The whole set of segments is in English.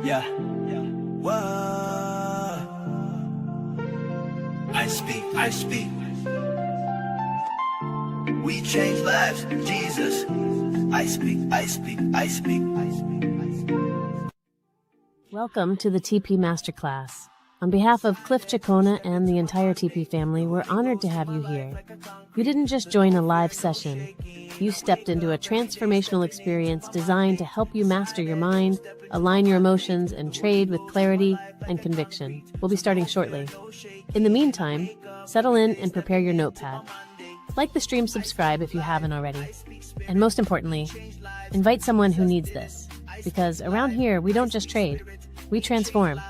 Yeah. Whoa. I speak. We change lives, Jesus. I speak. Welcome to the TP Masterclass. On behalf of Cliff Cheqona and the entire TP family, we're honored to have you here. You didn't just join a live session. You stepped into a transformational experience designed to help you master your mind, align your emotions, and trade with clarity and conviction. We'll be starting shortly. In the meantime, settle in and prepare your notepad. Like the stream, subscribe if you haven't already. And most importantly, invite someone who needs this. Because around here, we don't just trade, we transform.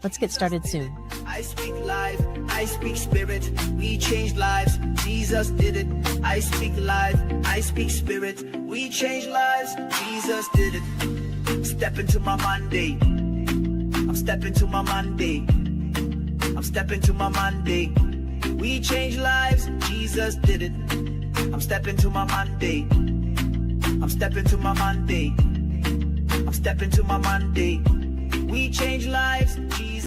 Let's get started soon. I speak life, I speak spirit, we change lives, Jesus did it. I speak life, I speak spirit, we change lives, Jesus did it. Step into my Monday, I'm stepping to my Monday, I'm stepping to my Monday. We change lives, Jesus did it. I'm stepping to my Monday, I'm stepping to my Monday, I'm stepping to my Monday. We change lives, Jesus.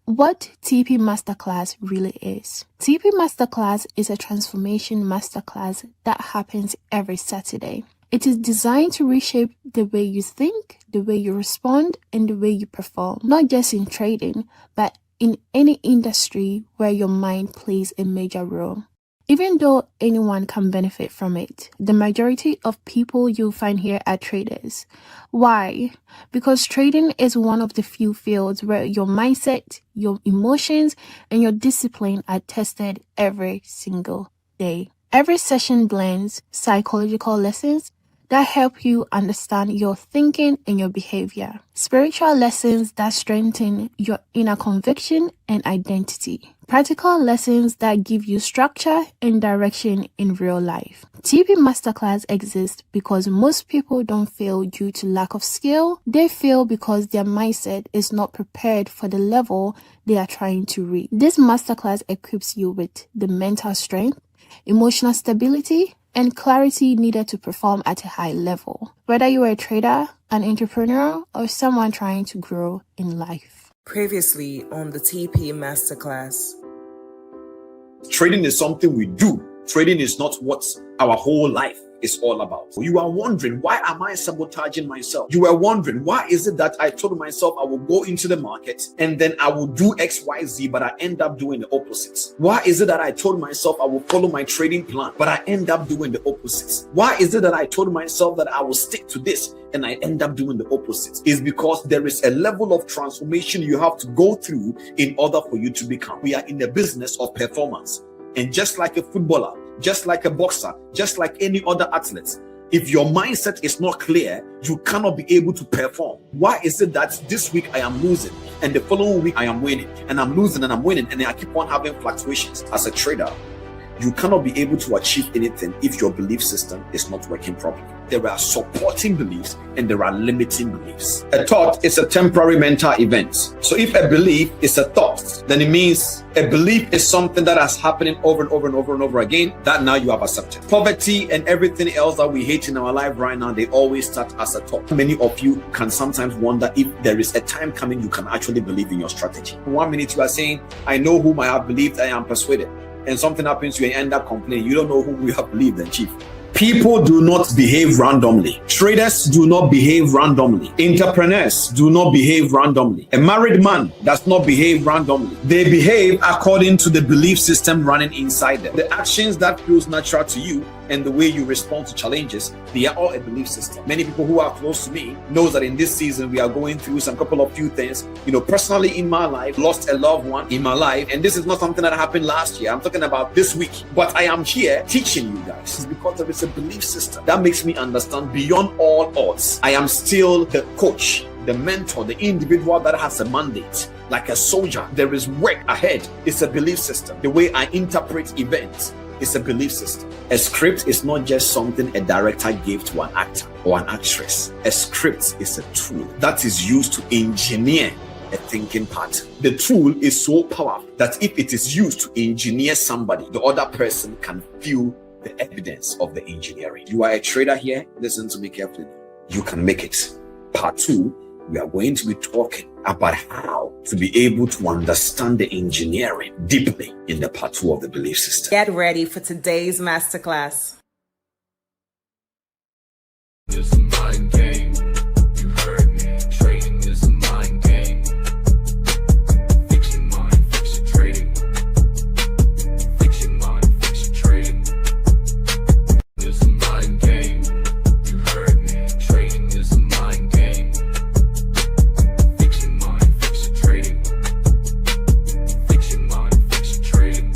What TP Masterclass really is. TP Masterclass is a transformation masterclass that happens every Saturday. It is designed to reshape the way you think, the way you respond, and the way you perform. Not just in trading, but in any industry where your mind plays a major role. Even though anyone can benefit from it, the majority of people you'll find here are traders. Why? Because trading is one of the few fields where your mindset, your emotions, and your discipline are tested every single day. Every session blends psychological lessons that help you understand your thinking and your behavior, spiritual lessons that strengthen your inner conviction and identity, practical lessons that give you structure and direction in real life. TP Masterclass exists because most people don't fail due to lack of skill. They fail because their mindset is not prepared for the level they are trying to reach. This masterclass equips you with the mental strength, emotional stability, and clarity needed to perform at a high level, whether you are a trader, an entrepreneur, or someone trying to grow in life. Previously on the TP Masterclass. Trading is something we do. Trading is not what our whole life is all about. You are wondering, why am I sabotaging myself? You are wondering, why is it that I told myself I will go into the market and then I will do XYZ, but I end up doing the opposites? Why is it that I told myself I will follow my trading plan, but I end up doing the opposites? Why is it that I told myself that I will stick to this and I end up doing the opposites? Is because there is a level of transformation you have to go through in order for you to become. We are in the business of performance. And just like a footballer, just like a boxer, just like any other athlete, if your mindset is not clear, you cannot be able to perform. Why is it that this week I am losing and the following week I am winning, and I'm losing and I'm winning, and I keep on having fluctuations? As a trader, you cannot be able to achieve anything if your belief system is not working properly. There are supporting beliefs and there are limiting beliefs. A thought is a temporary mental event. So if a belief is a thought, then it means a belief is something that has happening over and over and over and over again that now you have accepted. Poverty and everything else that we hate in our life right now, they always start as a thought. Many of you can sometimes wonder if there is a time coming you can actually believe in your strategy. 1 minute you are saying, I know whom I have believed, I am persuaded. And something happens, you end up complaining. You don't know whom you have believed in, chief. People do not behave randomly. Traders do not behave randomly. Entrepreneurs do not behave randomly. A married man does not behave randomly. They behave according to the belief system running inside them. The actions that feels natural to you and the way you respond to challenges, they are all a belief system. Many people who are close to me knows that in this season we are going through some couple of few things. Personally in my life, lost a loved one in my life, and this is not something that happened last year. I'm talking about this week. But I am here teaching you guys because there is a belief system that makes me understand beyond all odds. I am still the coach, the mentor, the individual that has a mandate. Like a soldier, there is work ahead. It's a belief system. The way I interpret events, it's a belief system. A script is not just something a director gave to an actor or an actress. A script is a tool that is used to engineer a thinking pattern. The tool is so powerful that if it is used to engineer somebody, the other person can feel the evidence of the engineering. You are a trader here. Listen to me carefully. You can make it. Part 2, we are going to be talking about how to be able to understand the engineering deeply in the part 2 of the belief system. Get ready for today's masterclass. It's a mind game. You heard me. Trading is a mind game. Fix your mind, fix your trading. Fix your mind, fix your trading. It's a mind game. You heard me. Trading is a mind game. Fix your mind, fix your trading. Fix your mind, fix your trading.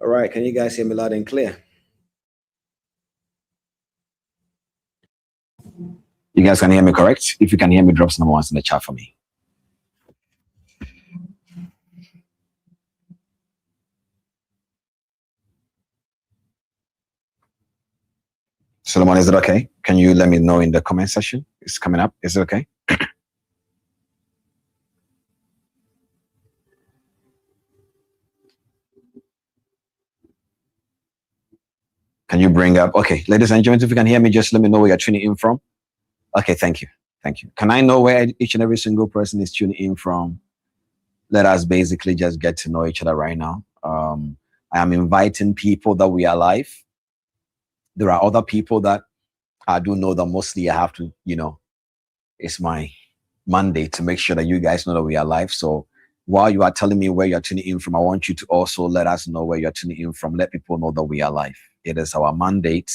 All right, can you guys hear me loud and clear? You guys can hear me correct? If you can hear me, drop some ones in the chat for me. Solomon, is it okay? Can you let me know in the comment section? It's coming up. Is it okay? Can you bring up? Okay, ladies and gentlemen, if you can hear me, just let me know where you're tuning in from. Okay, thank you. Thank you. Can I know where each and every single person is tuning in from? Let us basically just get to know each other right now. I am inviting people that we are live. There are other people that I do know that mostly I have to, it's my mandate to make sure that you guys know that we are live. So while you are telling me where you're tuning in from, I want you to also let us know where you're tuning in from. Let people know that we are live. It is our mandate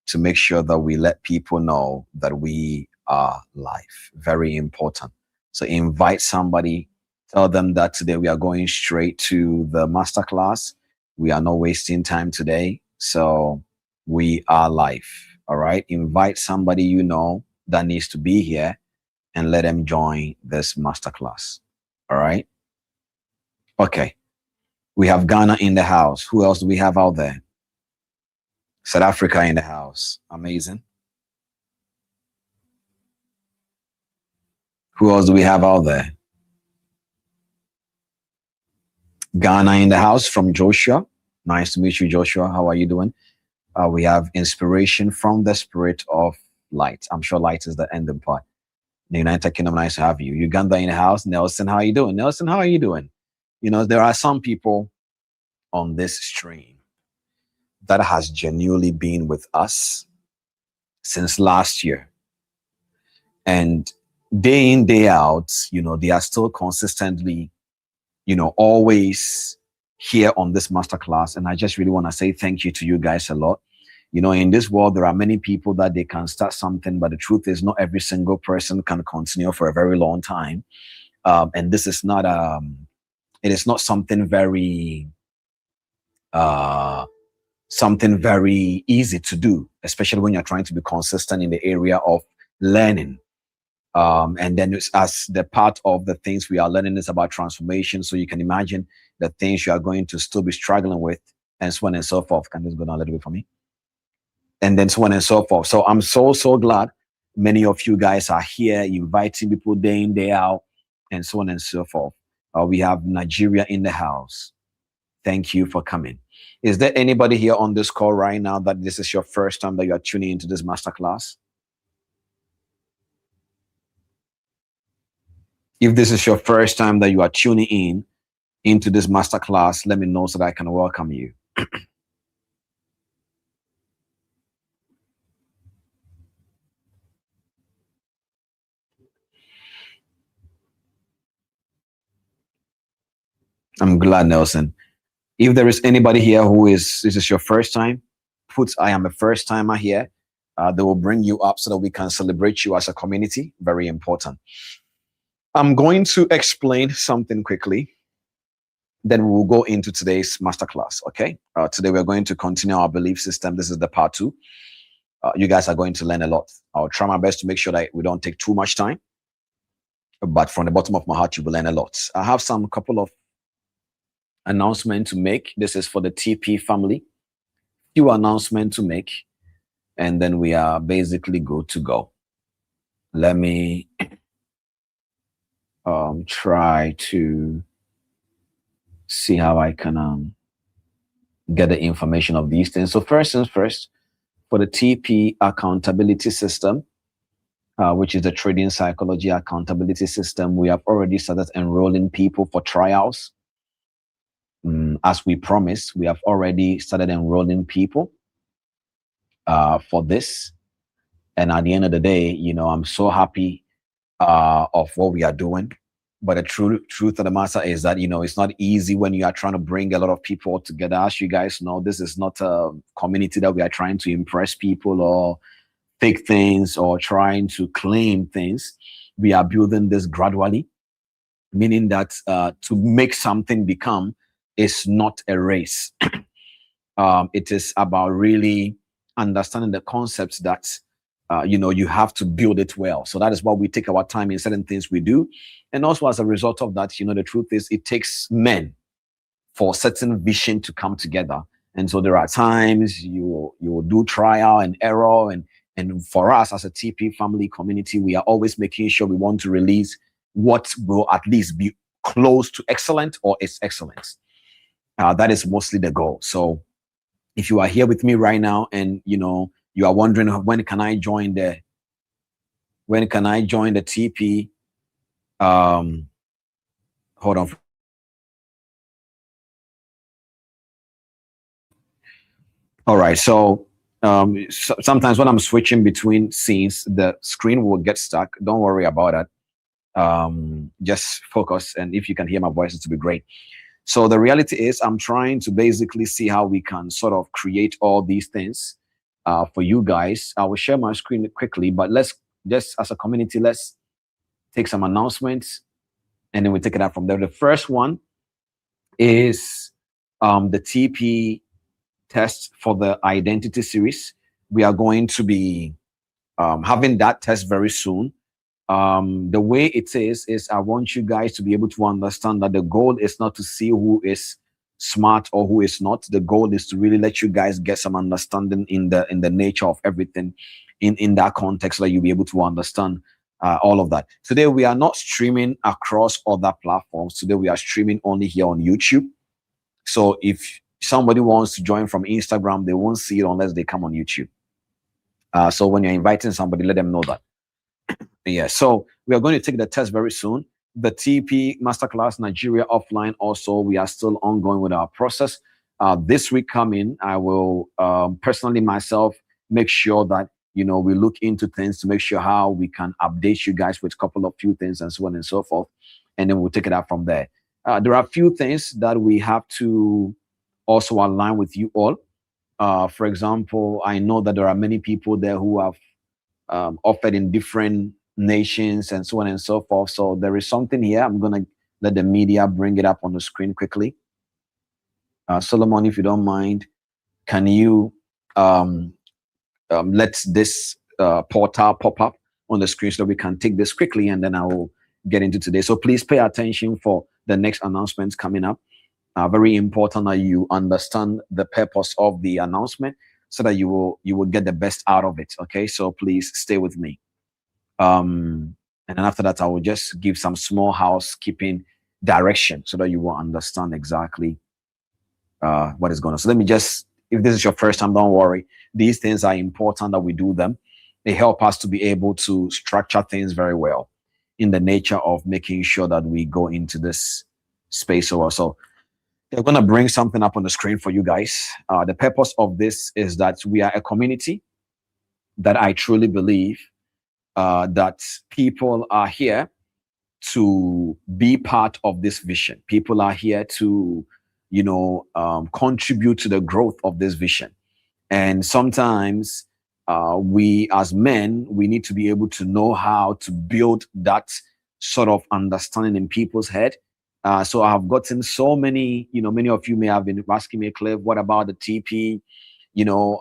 to make sure that we let people know that we are live. Very important. So invite somebody, tell them that today we are going straight to the masterclass. We are not wasting time today. So we are live. All right. Invite somebody you know that needs to be here and let them join this masterclass. All right. Okay. We have Ghana in the house. Who else do we have out there? South Africa in the house. Amazing. Who else do we have out there? Ghana in the house from Joshua. Nice to meet you, Joshua. How are you doing? We have inspiration from the spirit of light. I'm sure light is the ending part. The United Kingdom, nice to have you. Uganda in the house. Nelson, how are you doing? Nelson, how are you doing? There are some people on this stream that has genuinely been with us since last year. And day in, day out, they are still consistently, always here on this masterclass. And I just really want to say thank you to you guys a lot. In this world, there are many people that they can start something, but the truth is not every single person can continue for a very long time. And this is not, it is not something very, easy to do, especially when you're trying to be consistent in the area of learning. And then it's as the part of the things we are learning is about transformation. So you can imagine the things you are going to still be struggling with and so on and so forth. Can this go down a little bit for me? And then so on and so forth. So I'm so glad many of you guys are here, inviting people day in, day out, and so on and so forth. We have Nigeria in the house. Thank you for coming. Is there anybody here on this call right now that this is your first time that you are tuning into this masterclass? If this is your first time that you are tuning in into this masterclass, let me know so that I can welcome you. I'm glad, Nelson. If there is anybody here this is your first time, put I am a first timer here. They will bring you up so that we can celebrate you as a community. Very important. I'm going to explain something quickly. Then we will go into today's masterclass. Okay. Today we're going to continue our belief system. This is the part 2. you guys are going to learn a lot. I'll try my best to make sure that we don't take too much time, but from the bottom of my heart, you will learn a lot. I have some couple of announcements to make. This is for the TP family. Few announcements to make, and then we are basically good to go. Let me try to see how I can get the information of these things. So first things first, for the TP accountability system, which is the trading psychology accountability system, we have already started enrolling people for trials. As we promised, we have already started enrolling people for this. And at the end of the day, you know, I'm so happy of what we are doing. But the truth of the matter is that, you know, it's not easy when you are trying to bring a lot of people together. As you guys know, this is not a community that we are trying to impress people or fake things or trying to claim things. We are building this gradually, meaning that to make something become is not a race. It is about really understanding the concepts that you know, you have to build it well. So that is why we take our time in certain things we do. And also as a result of that, you know, the truth is it takes men for certain vision to come together. And so there are times you will do trial and error. And for us as a TP family community, we are always making sure we want to release what will at least be close to excellent or is excellence. That is mostly the goal. So if you are here with me right now and, you know, you are wondering when can I join the TP? Hold on. All right. So, sometimes when I'm switching between scenes, the screen will get stuck. Don't worry about it. Just focus. And if you can hear my voice, it will be great. So the reality is I'm trying to basically see how we can sort of create all these things for you guys. I will share my screen quickly, but let's just as a community, let's take some announcements and then we take it out from there. The first one is the TP test for the identity series. We are going to be having that test very soon. The way it is I want you guys to be able to understand that the goal is not to see who is smart or who is not. The goal is to really let you guys get some understanding in the nature of everything in that context, so that you'll be able to understand all of that. Today we are not streaming across other platforms. Today we are streaming only here on YouTube. So if somebody wants to join from Instagram, they won't see it unless they come on YouTube. So when you're inviting somebody, let them know that. Yeah, so we are going to take the test very soon. The TP Masterclass Nigeria offline also, we are still ongoing with our process. This week coming, I will personally myself make sure that, you know, we look into things to make sure how we can update you guys with a couple of few things and so on and so forth. And then we'll take it out from there. There are a few things that we have to also align with you all. For example, I know that there are many people there who have offered in different nations and so on and so forth. So there is something here. I'm going to let the media bring it up on the screen quickly. Solomon, if you don't mind, can you let this portal pop up on the screen so that we can take this quickly, and then I will get into today. So please pay attention for the next announcements coming up. Very important that you understand the purpose of the announcement so that you will get the best out of it. Okay, so please stay with me. And then after that, I will just give some small housekeeping direction so that you will understand exactly what is going on. So let me just, if this is your first time, don't worry. These things are important that we do them. They help us to be able to structure things very well in the nature of making sure that we go into this space over. So they're going to bring something up on the screen for you guys. The purpose of this is that we are a community that I truly believe that people are here to be part of this vision. People are here to, you know, contribute to the growth of this vision. And sometimes we as men, we need to be able to know how to build that sort of understanding in people's head. So I have gotten so many, you know, many of you may have been asking me, Cliff, what about the TP, you know,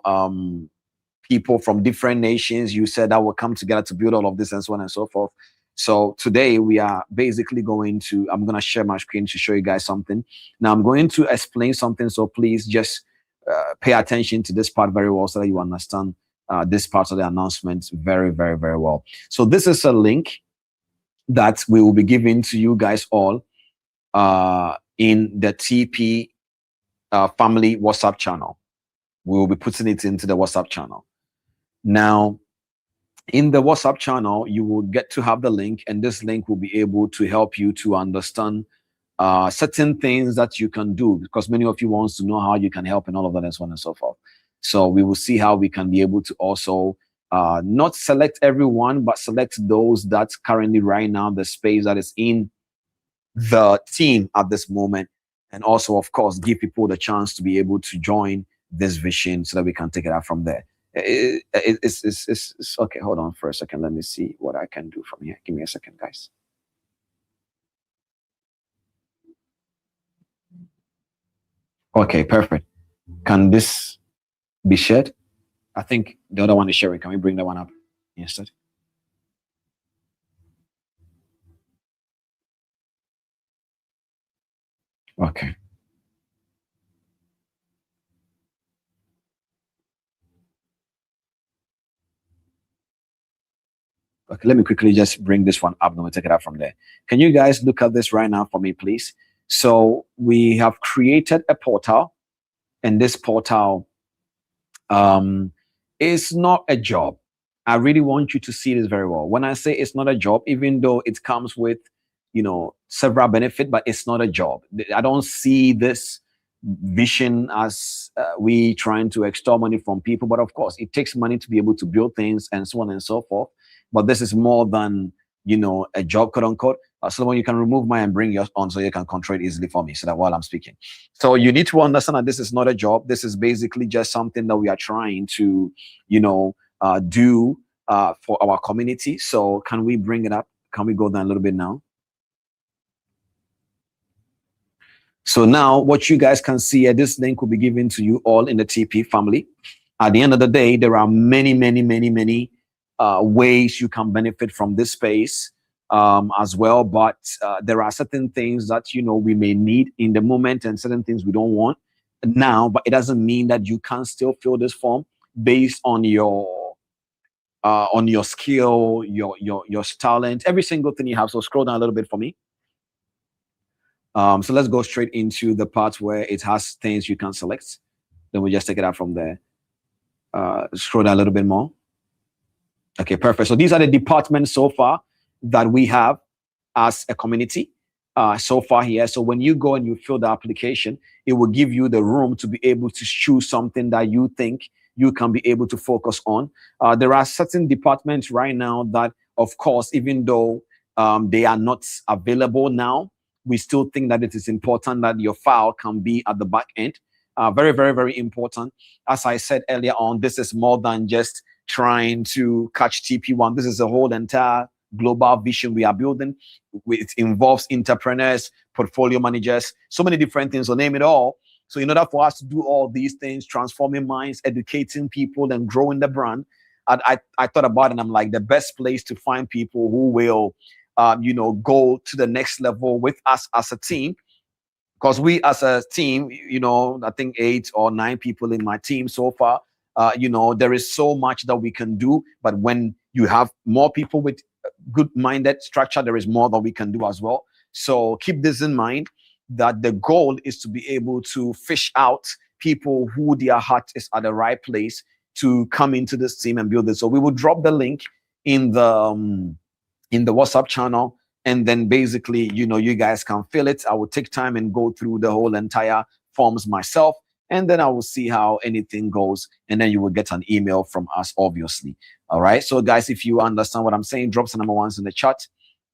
people from different nations. You said that will come together to build all of this and so on and so forth. So today we are basically I'm going to share my screen to show you guys something. Now I'm going to explain something. So please just pay attention to this part very well so that you understand this part of the announcement very, very, very well. So this is a link that we will be giving to you guys all in the TP family WhatsApp channel. We will be putting it into the WhatsApp channel. Now, in the WhatsApp channel, you will get to have the link, and this link will be able to help you to understand certain things that you can do, because many of you want to know how you can help and all of that and so on and so forth. So we will see how we can be able to also not select everyone, but select those that's currently right now the space that is in the team at this moment, and also, of course, give people the chance to be able to join this vision so that we can take it out from there. It's okay. Hold on for a second. Let me see what I can do from here. Give me a second, guys. Okay, perfect. Can this be shared? I think the other one is sharing. Can we bring that one up instead? Okay. Okay, let me quickly just bring this one up and we'll take it out from there. Can you guys look at this right now for me, please? So we have created a portal, and this portal is not a job. I really want you to see this very well. When I say it's not a job, even though it comes with, several benefits, but it's not a job. I don't see this vision as we trying to extort money from people, but of course it takes money to be able to build things and so on and so forth. But this is more than a job, quote unquote. Solomon, you can remove mine and bring yours on so you can control it easily for me, so that while I'm speaking. So you need to understand that this is not a job. This is basically just something that we are trying to do for our community. So can we bring it up? Can we go down a little bit now? So now what you guys can see here, this link will be given to you all in the TP family. At the end of the day, there are many, many, many, many ways you can benefit from this space as well. But there are certain things that, we may need in the moment and certain things we don't want now, but it doesn't mean that you can't still fill this form based on your skill, your talent, every single thing you have. So scroll down a little bit for me. So let's go straight into the part where it has things you can select. Then we just take it out from there. Scroll down a little bit more. Okay, perfect. So these are the departments so far that we have as a community so far here. So when you go and you fill the application, it will give you the room to be able to choose something that you think you can be able to focus on. There are certain departments right now that, of course, even though they are not available now, we still think that it is important that your file can be at the back end. Very, very, very important. As I said earlier on, this is more than just trying to catch TP1. This is a whole entire global vision we are building. It involves entrepreneurs, portfolio managers, so many different things, so name it all. So in order for us to do all these things, transforming minds, educating people, and growing the brand, I thought about it, and I'm like, the best place to find people who will go to the next level with us as a team. Because we as a team, I think 8 or 9 people in my team so far, there is so much that we can do. But when you have more people with good-minded structure, there is more that we can do as well. So keep this in mind, that the goal is to be able to fish out people who their heart is at the right place to come into this team and build it. So we will drop the link in the WhatsApp channel, and then basically, you guys can fill it. I will take time and go through the whole entire forms myself, and then I will see how anything goes, and then you will get an email from us, obviously. All right. So guys, if you understand what I'm saying, drop some number ones in the chat,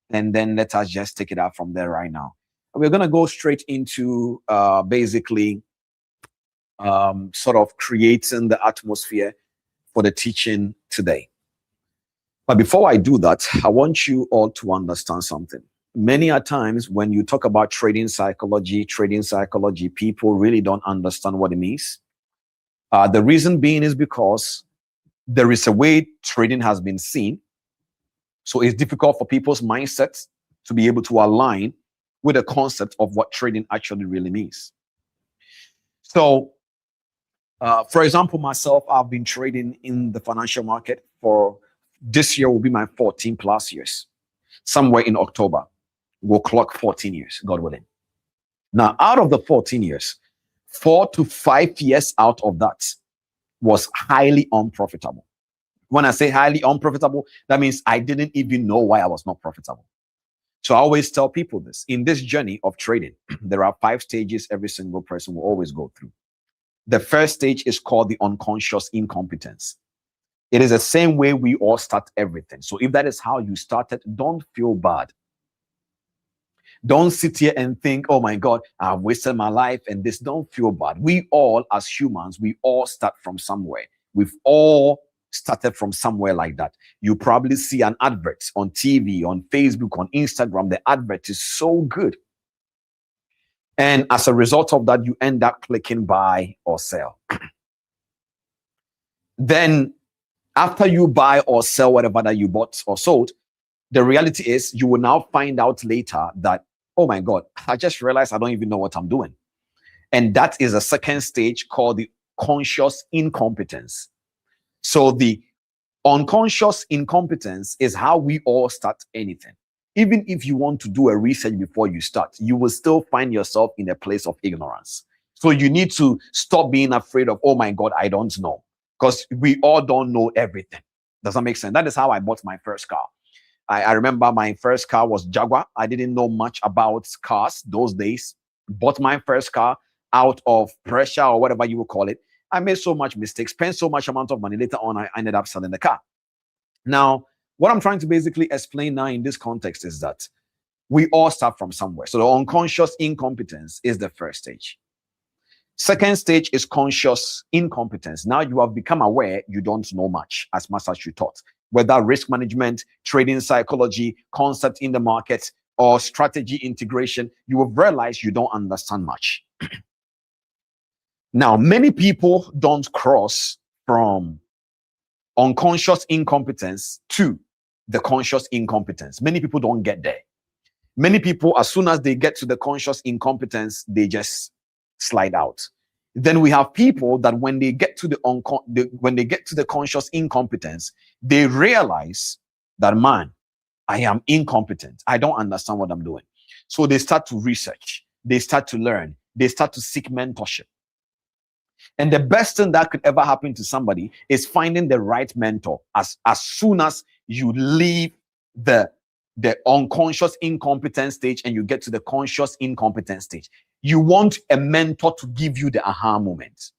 and then let us just take it out from there right now. We're going to go straight into basically sort of creating the atmosphere for the teaching today. But before I do that, I want you all to understand something. Many a times when you talk about trading psychology, people really don't understand what it means. The reason being is because there is a way trading has been seen. So it's difficult for people's mindsets to be able to align with the concept of what trading actually really means. So, for example, myself, I've been trading in the financial market for this year will be my 14 plus years. Somewhere in October, we'll clock 14 years, God willing. Now, out of the 14 years, 4 to 5 years out of that was highly unprofitable. When I say highly unprofitable, that means I didn't even know why I was not profitable. So I always tell people this. In this journey of trading, there are 5 stages every single person will always go through. The first stage is called the unconscious incompetence. It is the same way we all start everything. So if that is how you started, don't feel bad. Don't sit here and think, oh my God, I've wasted my life and this. Don't feel bad. We all, as humans, we all start from somewhere. We've all started from somewhere like that. You probably see an advert on TV, on Facebook, on Instagram. The advert is so good. And as a result of that, you end up clicking buy or sell. Then after you buy or sell whatever that you bought or sold, the reality is you will now find out later that, oh my God, I just realized I don't even know what I'm doing. And that is a second stage called the conscious incompetence. So the unconscious incompetence is how we all start anything. Even if you want to do a research before you start, you will still find yourself in a place of ignorance. So you need to stop being afraid of, oh my God, I don't know. Because we all don't know everything. Does that make sense? That is how I bought my first car. I remember my first car was Jaguar. I didn't know much about cars those days. Bought my first car out of pressure or whatever you will call it. I made so much mistakes, spent so much amount of money. Later on, I ended up selling the car. Now, what I'm trying to basically explain now in this context is that we all start from somewhere. So the unconscious incompetence is the first stage. Second stage is conscious incompetence. Now you have become aware you don't know much as you thought. Whether risk management, trading psychology, concept in the market, or strategy integration, you will realize you don't understand much. Now, many people don't cross from unconscious incompetence to the conscious incompetence. Many people don't get there. Many people, as soon as they get to the conscious incompetence, they just slide out. Then we have people that when they get to the conscious incompetence, they realize that, man, I am incompetent. I don't understand what I'm doing. So they start to research. They start to learn. They start to seek mentorship. And the best thing that could ever happen to somebody is finding the right mentor as soon as you leave the unconscious incompetence stage and you get to the conscious incompetence stage. You want a mentor to give you the aha moment.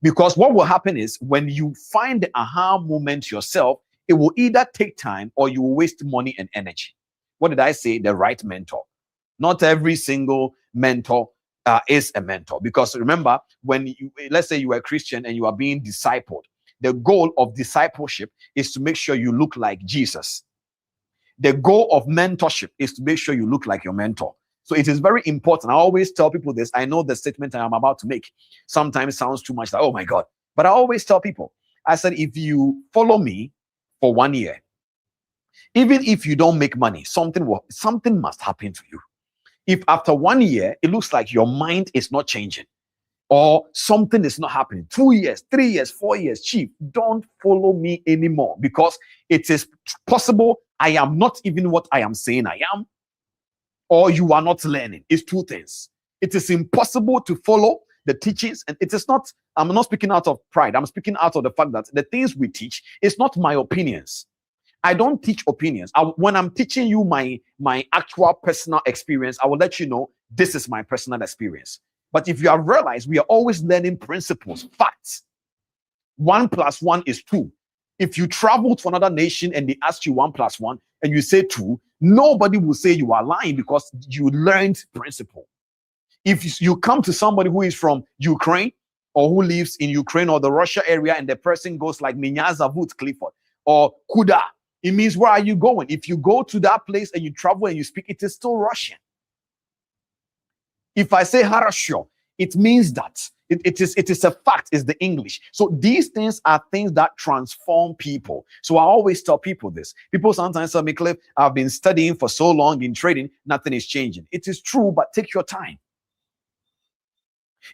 Because what will happen is when you find the aha moment yourself, it will either take time or you will waste money and energy. What did I say? The right mentor. Not every single mentor is a mentor. Because remember, let's say you are a Christian and you are being discipled, the goal of discipleship is to make sure you look like Jesus. The goal of mentorship is to make sure you look like your mentor. So it is very important. I always tell people this. I know the statement I am about to make sometimes sounds too much like, oh my God. But I always tell people, I said, if you follow me for 1 year, even if you don't make money, something must happen to you. If after 1 year, it looks like your mind is not changing or something is not happening, 2 years, 3 years, 4 years, chief, don't follow me anymore, because it is possible I am not even what I am saying I am, or you are not learning. It's two things. It is impossible to follow the teachings, and it is not, I'm not speaking out of pride. I'm speaking out of the fact that the things we teach is not my opinions. I don't teach opinions. When I'm teaching you my actual personal experience, I will let you know this is my personal experience. But if you have realized, we are always learning principles, facts. 1 + 1 is 2. If you travel to another nation and they ask you 1 + 1 and you say 2, nobody will say you are lying because you learned principle. If you come to somebody who is from Ukraine or who lives in Ukraine or the Russia area and the person goes like Minyazavut Clifford or Kuda, it means where are you going? If you go to that place and you travel and you speak, it is still Russian. If I say Harasho, it means that It is a fact, is the English. So these things are things that transform people. So I always tell people this. People sometimes tell me, Cliff, I've been studying for so long in trading, nothing is changing. It is true, but take your time.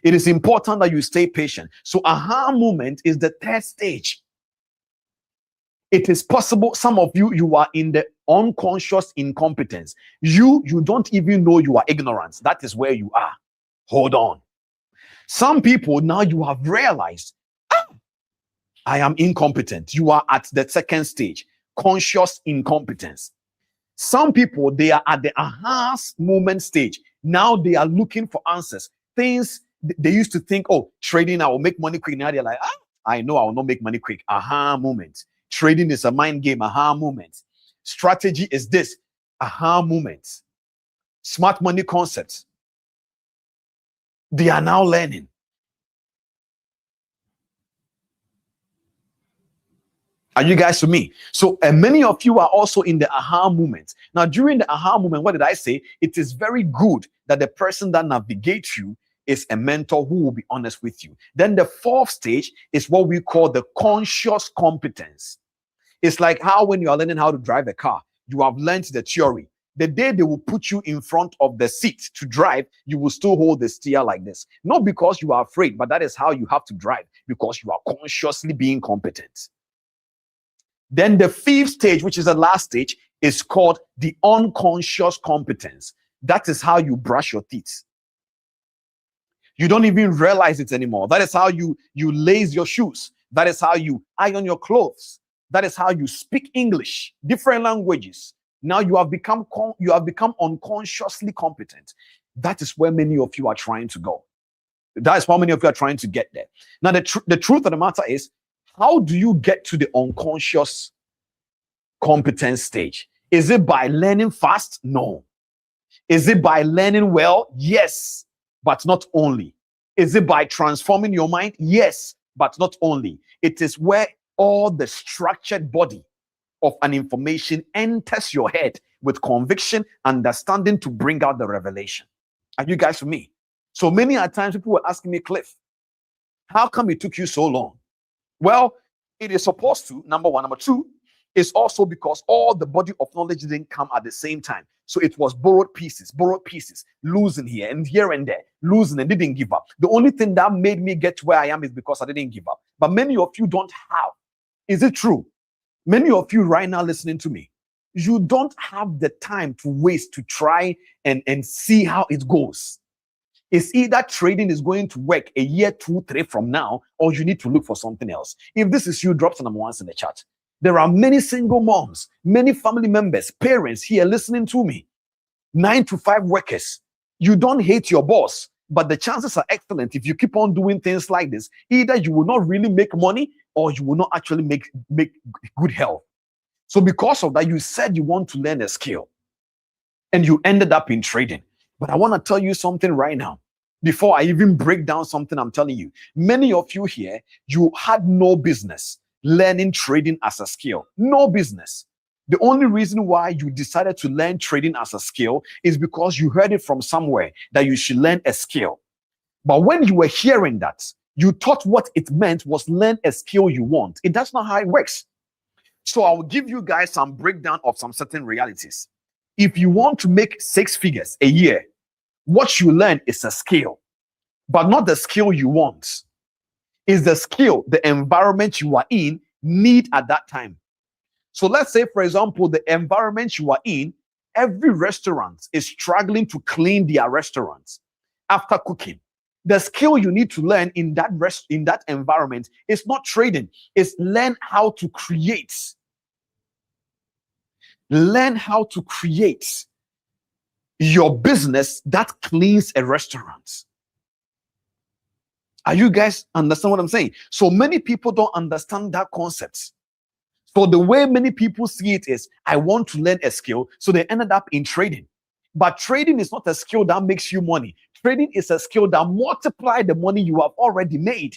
It is important that you stay patient. So aha moment is the third stage. It is possible, some of you are in the unconscious incompetence. You don't even know you are ignorant. That is where you are. Hold on. Some people, now you have realized, I am incompetent. You are at the second stage, conscious incompetence. Some people, they are at the aha moment stage. Now they are looking for answers. Things they used to think, oh, trading, I will make money quick. Now they're like, I know I will not make money quick. Aha moment. Trading is a mind game. Aha moment. Strategy is this. Aha moment. Smart money concepts. They are now learning. Are you guys with me? So many of you are also in the aha moment. Now, during the aha moment, what did I say? It is very good that the person that navigates you is a mentor who will be honest with you. Then the fourth stage is what we call the conscious competence. It's like how when you are learning how to drive a car, you have learned the theory. The day they will put you in front of the seat to drive, you will still hold the steer like this. Not because you are afraid, but that is how you have to drive, because you are consciously being competent. Then the fifth stage, which is the last stage, is called the unconscious competence. That is how you brush your teeth. You don't even realize it anymore. That is how you lace your shoes. That is how you iron your clothes. That is how you speak English, different languages. Now you have become unconsciously competent. That is where many of you are trying to go. That is how many of you are trying to get there. Now the truth of the matter is, how do you get to the unconscious competence stage? Is it by learning fast? No. Is it by learning well? Yes, but not only. Is it by transforming your mind? Yes, but not only. It is where all the structured body of an information enters your head with conviction, understanding to bring out the revelation. Are you guys with me? So many times people were asking me, Cliff, how come it took you so long? Well, it is supposed to, number one. Number two, is also because all the body of knowledge didn't come at the same time. So it was borrowed pieces, losing here and there, losing and didn't give up. The only thing that made me get to where I am is because I didn't give up. But many of you don't have. Is it true? Many of you right now listening to me, you don't have the time to waste to try and see how it goes. It's either trading is going to work a year, 2, 3 from now, or you need to look for something else. If this is you, drop some number ones in the chat. There are many single moms, many family members, parents here listening to me. 9 to 5 workers. You don't hate your boss, but the chances are excellent if you keep on doing things like this. Either you will not really make money, or you will not actually make good health. So because of that, you said you want to learn a skill, and you ended up in trading. But I want to tell you something right now. Before I even break down something I'm telling you, many of you here, you had no business learning trading as a skill. No business. The only reason why you decided to learn trading as a skill is because you heard it from somewhere that you should learn a skill. But when you were hearing that, you thought what it meant was learn a skill you want. That's not how it works. So I will give you guys some breakdown of some certain realities. If you want to make 6 figures a year, what you learn is a skill, but not the skill you want. Is the skill the environment you are in need at that time. So let's say, for example, the environment you are in, every restaurant is struggling to clean their restaurants after cooking. The skill you need to learn in that environment is not trading, it's learn how to create. Learn how to create your business that cleans a restaurant. Are you guys understand what I'm saying? So many people don't understand that concept. So the way many people see it is, I want to learn a skill, so they ended up in trading. But trading is not a skill that makes you money. Trading is a skill that multiplies the money you have already made.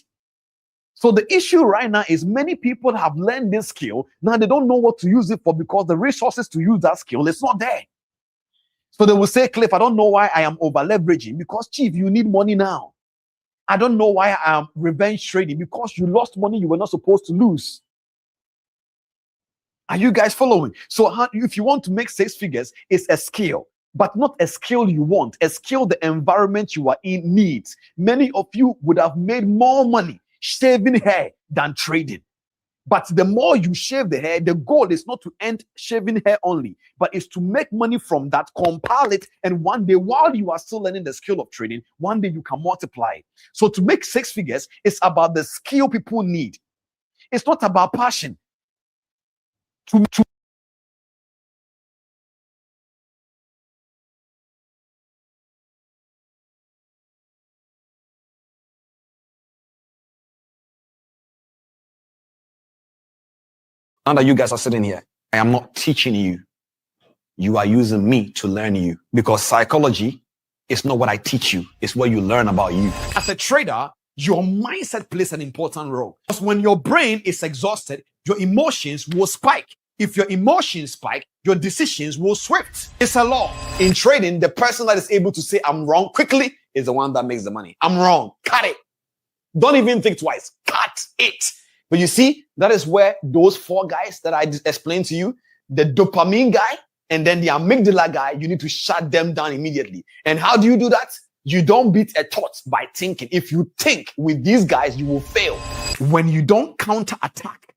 So the issue right now is many people have learned this skill. Now they don't know what to use it for because the resources to use that skill is not there. So they will say, Cliff, I don't know why I am over leveraging, because Chief, you need money now. I don't know why I'm revenge trading, because you lost money you were not supposed to lose. Are you guys following? So if you want to make 6 figures, it's a skill, but not a skill you want, a skill the environment you are in needs. Many of you would have made more money shaving hair than trading. But the more you shave the hair, the goal is not to end shaving hair only, but is to make money from that, compile it, and one day, while you are still learning the skill of trading, one day you can multiply it. So to make 6 figures, it's about the skill people need. It's not about passion. Now that you guys are sitting here, I am not teaching you. You are using me to learn you, because psychology is not what I teach you. It's what you learn about you. As a trader, your mindset plays an important role. Because when your brain is exhausted, your emotions will spike. If your emotions spike, your decisions will swift. It's a law. In trading, the person that is able to say I'm wrong quickly is the one that makes the money. I'm wrong. Cut it. Don't even think twice. Cut it. But you see, that is where those 4 guys that I explained to you, the dopamine guy and then the amygdala guy, you need to shut them down immediately. And how do you do that? You don't beat a thought by thinking. If you think with these guys, you will fail. When you don't counterattack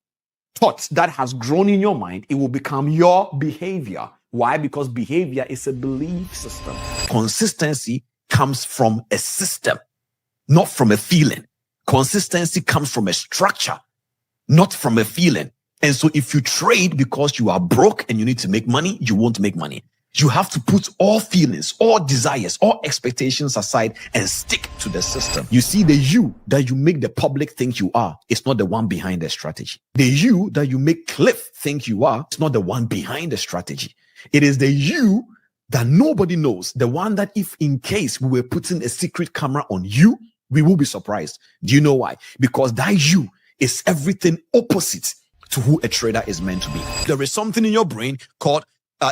thoughts that has grown in your mind, it will become your behavior. Why? Because behavior is a belief system. Consistency comes from a system, not from a feeling. Consistency comes from a structure, not from a feeling. And so if you trade because you are broke and you need to make money, you won't make money. You have to put all feelings, all desires, all expectations aside and stick to the system. You see, the you that you make the public think you are is not the one behind the strategy. The you that you make Cliff think you are is not the one behind the strategy. It is the you that nobody knows, the one that if in case we were putting a secret camera on you, we will be surprised. Do you know why? Because that you is everything opposite to who a trader is meant to be. There is something in your brain called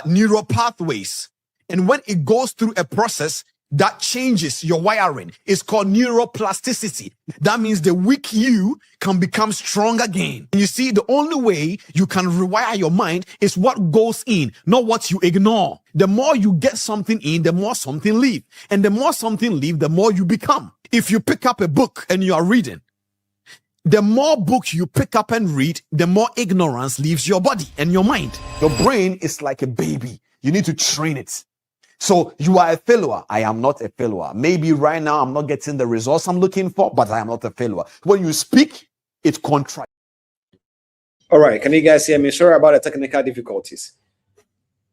neural pathways. And when it goes through a process that changes your wiring, it's called neuroplasticity. That means the weak you can become strong again. And you see, the only way you can rewire your mind is what goes in, not what you ignore. The more you get something in, the more something leave. And the more something leave, the more you become. If you pick up a book and you are reading, the more books you pick up and read, the more ignorance leaves your body and your mind. Your brain is like a baby. You need to train it. So you are a failure. I am not a failure. Maybe right now I'm not getting the results I'm looking for, but I am not a failure. When you speak, it contracts. All right. Can you guys hear me? Sorry about the technical difficulties.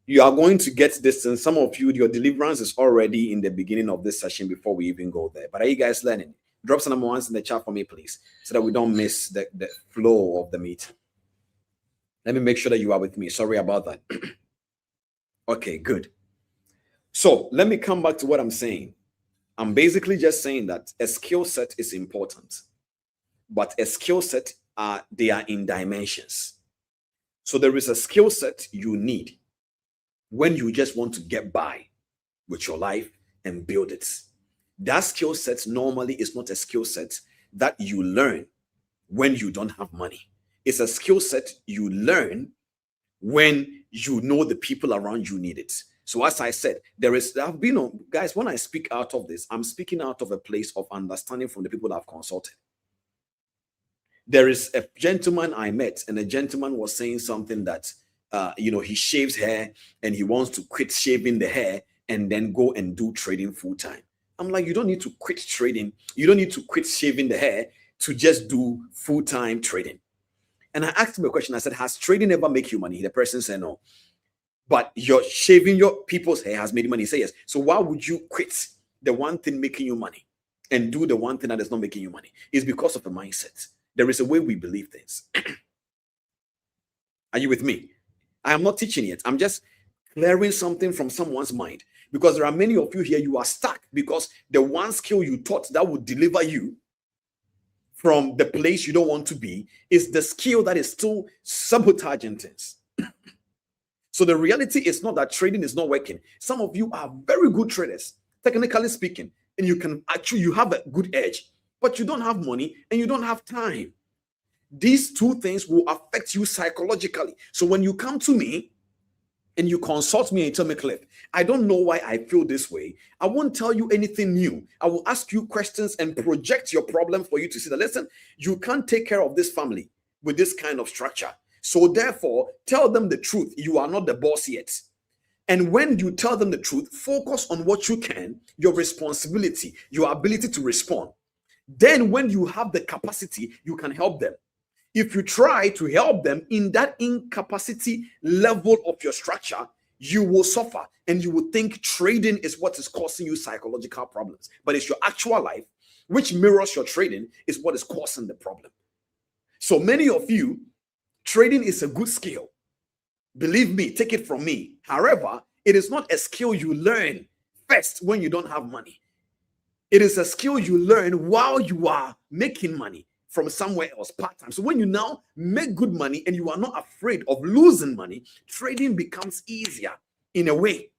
You are going to get this, and some of you, your deliverance is already in the beginning of this session before we even go there. But are you guys learning? Drop some number ones in the chat for me, please, so that we don't miss the flow of the meeting. Let me make sure that you are with me. Sorry about that. Okay, good. So let me come back to what I'm saying. I'm basically just saying that a skill set is important, but a skill set, they are in dimensions. So there is a skill set you need when you just want to get by with your life and build it. That skill set normally is not a skill set that you learn when you don't have money. It's a skill set you learn when you know the people around you need it. So as I said, guys, when I speak out of this, I'm speaking out of a place of understanding from the people that I've consulted. There is a gentleman I met, and the gentleman was saying something that, he shaves hair and he wants to quit shaving the hair and then go and do trading full time. I'm like, you don't need to quit trading. You don't need to quit shaving the hair to just do full-time trading. And I asked him a question. I said, has trading ever make you money? The person said no. But you're shaving your people's hair has made you money. He said yes. So why would you quit the one thing making you money and do the one thing that is not making you money? It's because of a mindset. There is a way we believe things. Are you with me? I am not teaching yet. I'm just clearing something from someone's mind. Because there are many of you here, you are stuck because the one skill you taught that would deliver you from the place you don't want to be is the skill that is still sabotaging things. So the reality is not that trading is not working. Some of you are very good traders, technically speaking, and you have a good edge. but you don't have money and you don't have time. These two things will affect you psychologically. So when you come to me and you consult me and tell me, Cliff, I don't know why I feel this way, I won't tell you anything new. I will ask you questions and project your problem for you to see that, listen, you can't take care of this family with this kind of structure. So therefore, tell them the truth. You are not the boss yet. And when you tell them the truth, focus on what you can, your responsibility, your ability to respond. Then when you have the capacity, you can help them. If you try to help them in that incapacity level of your structure, you will suffer and you will think trading is what is causing you psychological problems. But it's your actual life, which mirrors your trading, is what is causing the problem. So many of you, trading is a good skill. Believe me, take it from me. However, it is not a skill you learn first when you don't have money. It is a skill you learn while you are making money from somewhere else part-time. So when you now make good money and you are not afraid of losing money, trading becomes easier in a way.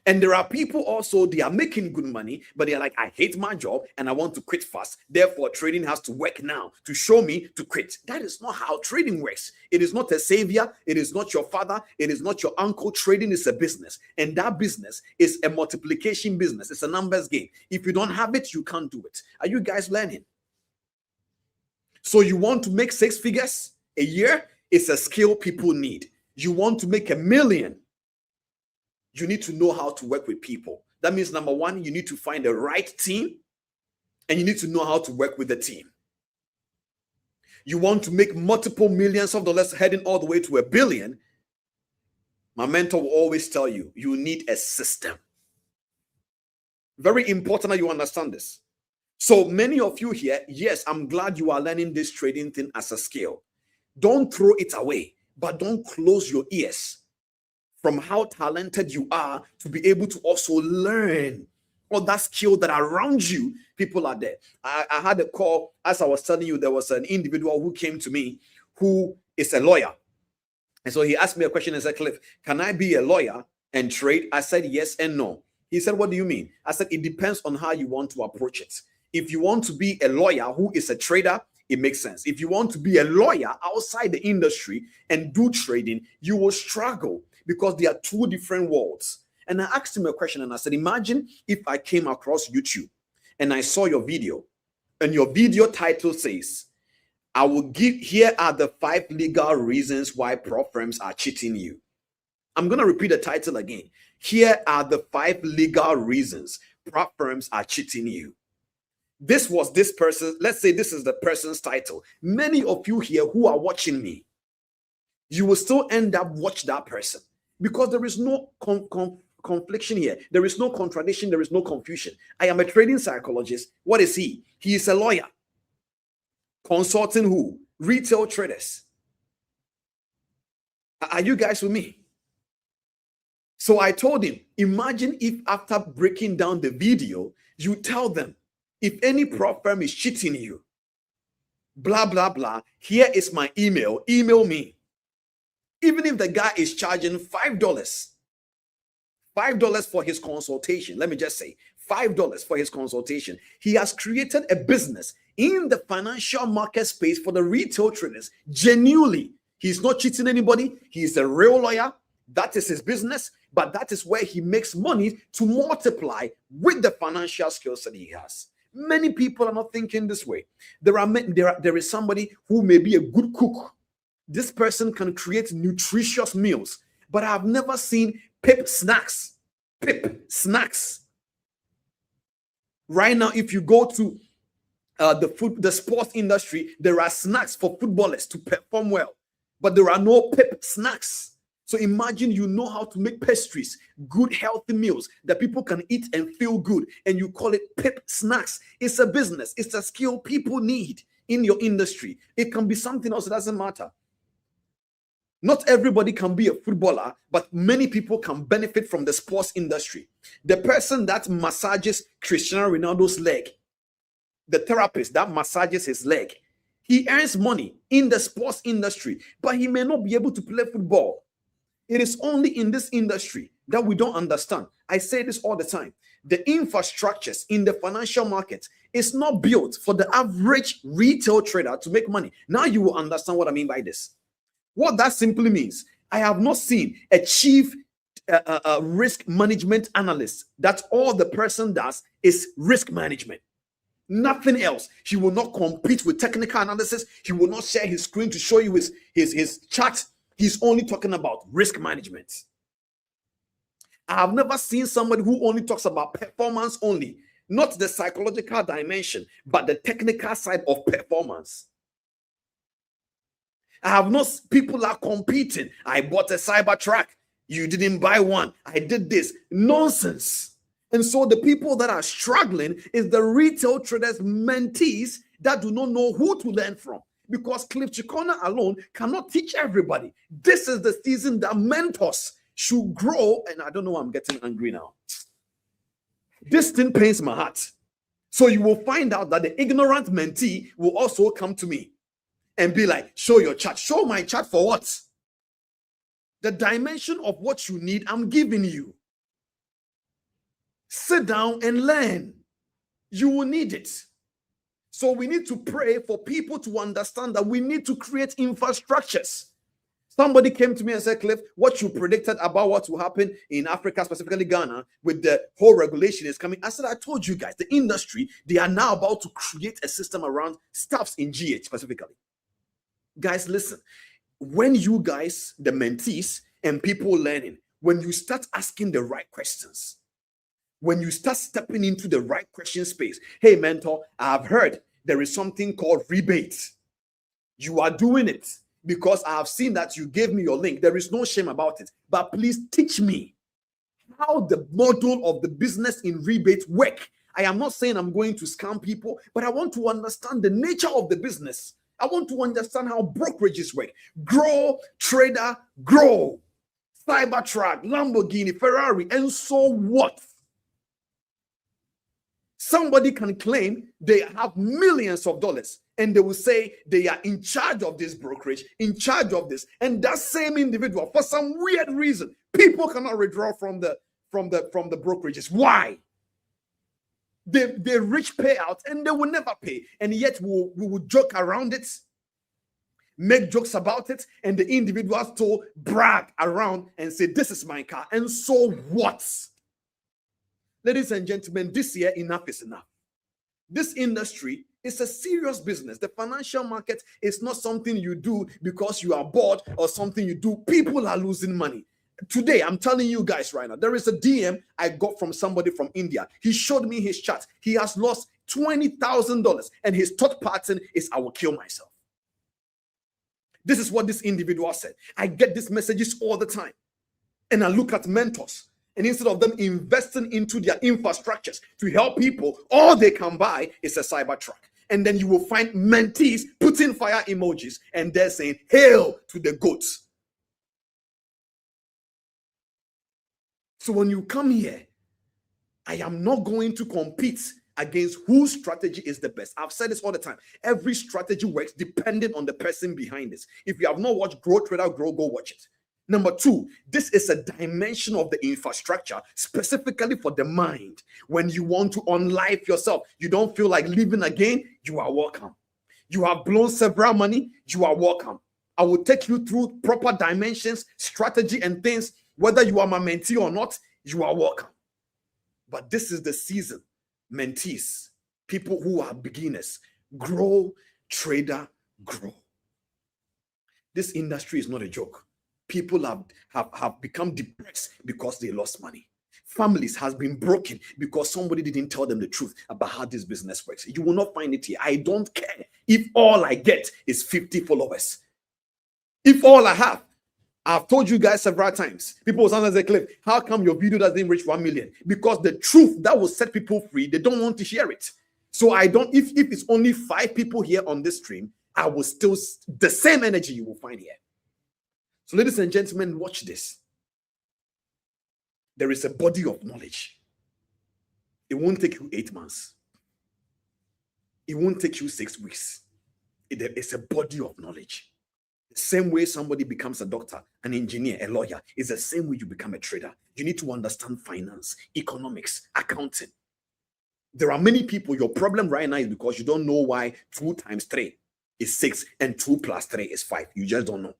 And there are people also, they are making good money, but they're like, I hate my job and I want to quit fast. Therefore, trading has to work now to show me to quit. That is not how trading works. It is not a savior. It is not your father. It is not your uncle. Trading is a business. And that business is a multiplication business. It's a numbers game. If you don't have it, you can't do it. Are you guys learning? So you want to make 6 figures a year? It's a skill people need. You want to make $1 million? You need to know how to work with people. That means, number one, you need to find the right team and you need to know how to work with the team. You want to make multiple millions of dollars heading all the way to $1 billion. My mentor will always tell you, you need a system. Very important that you understand this. So many of you here, yes, I'm glad you are learning this trading thing as a skill. Don't throw it away, but don't close your ears from how talented you are to be able to also learn all that skill that around you, people are there. I had a call, as I was telling you, there was an individual who came to me who is a lawyer. And so he asked me a question and said, Cliff, can I be a lawyer and trade? I said, yes and no. He said, what do you mean? I said, it depends on how you want to approach it. If you want to be a lawyer who is a trader, it makes sense. If you want to be a lawyer outside the industry and do trading, you will struggle because they are two different worlds. And I asked him a question and I said, imagine if I came across YouTube and I saw your video and your video title says, I will give, here are the 5 legal reasons why prop firms are cheating you. I'm going to repeat the title again. Here are the 5 legal reasons prop firms are cheating you. This was this person. Let's say this is the person's title. Many of you here who are watching me, you will still end up watch that person because there is no confliction here. There is no contradiction. There is no confusion. I am a trading psychologist. What is he? He is a lawyer. Consulting who? Retail traders. Are you guys with me? So I told him, imagine if after breaking down the video, you tell them, if any prop firm is cheating you, blah, blah, blah, here is my email. Email me. Even if the guy is charging $5 for his consultation, let me just say $5 for his consultation, he has created a business in the financial market space for the retail traders. Genuinely, he's not cheating anybody. He's a real lawyer. That is his business, but that is where he makes money to multiply with the financial skills that he has. Many people are not thinking this way. There is somebody who may be a good cook. This person can create nutritious meals, but I have never seen pip snacks. Pip snacks. Right now, if you go to the sports industry, there are snacks for footballers to perform well, but there are no pip snacks. So imagine you know how to make pastries, good healthy meals that people can eat and feel good, and you call it pip snacks. It's a business. It's a skill people need in your industry. It can be something else. It doesn't matter. Not everybody can be a footballer, but many people can benefit from the sports industry. The person that massages Cristiano Ronaldo's leg, the therapist that massages his leg, he earns money in the sports industry, but he may not be able to play football. It is only in this industry that we don't understand. I say this all the time. the infrastructures in the financial market is not built for the average retail trader to make money. Now you will understand what I mean by this. What that simply means, I have not seen a chief risk management analyst that all the person does is risk management. Nothing else. He will not compete with technical analysis. He will not share his screen to show you his chart. He's only talking about risk management. I have never seen somebody who only talks about performance only, not the psychological dimension, but the technical side of performance. I have not, people are competing. I bought a cyber truck. You didn't buy one. I did this. Nonsense. And so the people that are struggling is the retail traders, mentees that do not know who to learn from. Because Cliff Cheqona alone cannot teach everybody. This is the season that mentors should grow. And I don't know why I'm getting angry now. This thing pains my heart. So you will find out that the ignorant mentee will also come to me and be like, show your chart. Show my chart for what? The dimension of what you need, I'm giving you. Sit down and learn. You will need it. So we need to pray for people to understand that we need to create infrastructures. Somebody came to me and said, Cliff, what you predicted about what will happen in Africa, specifically Ghana, with the whole regulation is coming. I said, I told you guys, the industry, they are now about to create a system around staffs in GH specifically. Guys, listen, when you guys, the mentees and people learning, when you start asking the right questions, when you start stepping into the right question space, hey, mentor, I've heard there is something called rebate. You are doing it because I have seen that you gave me your link. There is no shame about it. But please teach me how the model of the business in rebate work. I am not saying I'm going to scam people, but I want to understand the nature of the business. I want to understand how brokerages work. Grow, trader, grow. Cybertruck, Lamborghini, Ferrari, and so what? Somebody can claim they have millions of dollars and they will say they are in charge of this brokerage, in charge of this. And that same individual, for some weird reason, people cannot withdraw from the brokerages. Why? They reach payouts and they will never pay. And yet we will joke around it, make jokes about it, and the individuals to brag around and say, this is my car. And so what? Ladies and gentlemen, this year, enough is enough. This industry is a serious business. The financial market is not something you do because you are bored or something you do. People are losing money. Today, I'm telling you guys right now, there is a DM I got from somebody from India. He showed me his chart. He has lost $20,000 and his thought pattern is, I will kill myself. This is what this individual said. I get these messages all the time. And I look at mentors. And instead of them investing into their infrastructures to help people, all they can buy is a cyber truck. And then you will find mentees putting fire emojis and they're saying, hail to the goats. So when you come here, I am not going to compete against whose strategy is the best. I've said this all the time. Every strategy works depending on the person behind it. If you have not watched Grow Trader Grow, go watch it. Number two, this is a dimension of the infrastructure specifically for the mind. When you want to unlife yourself, you don't feel like living again, you are welcome. You have blown several money, you are welcome. I will take you through proper dimensions, strategy, and things. Whether you are my mentee or not, you are welcome. But this is the season, mentees, people who are beginners, grow, trader, grow. This industry is not a joke. People have become depressed because they lost money. Families has been broken because somebody didn't tell them the truth about how this business works. You will not find it here. I don't care if all I get is 50 followers. If all I have, I've told you guys several times, people will sometimes say, Cliff, how come your video doesn't reach 1 million? Because the truth that will set people free, they don't want to hear it. So I don't, if it's only 5 people here on this stream, I will still, the same energy you will find here. So ladies and gentlemen, watch this. There is a body of knowledge. It won't take you 8 months. It won't take you 6 weeks. It's a body of knowledge. The same way somebody becomes a doctor, an engineer, a lawyer, is the same way you become a trader. You need to understand finance, economics, accounting. There are many people, your problem right now is because you don't know why 2 times 3 is 6 and 2 plus 3 is 5. You just don't know.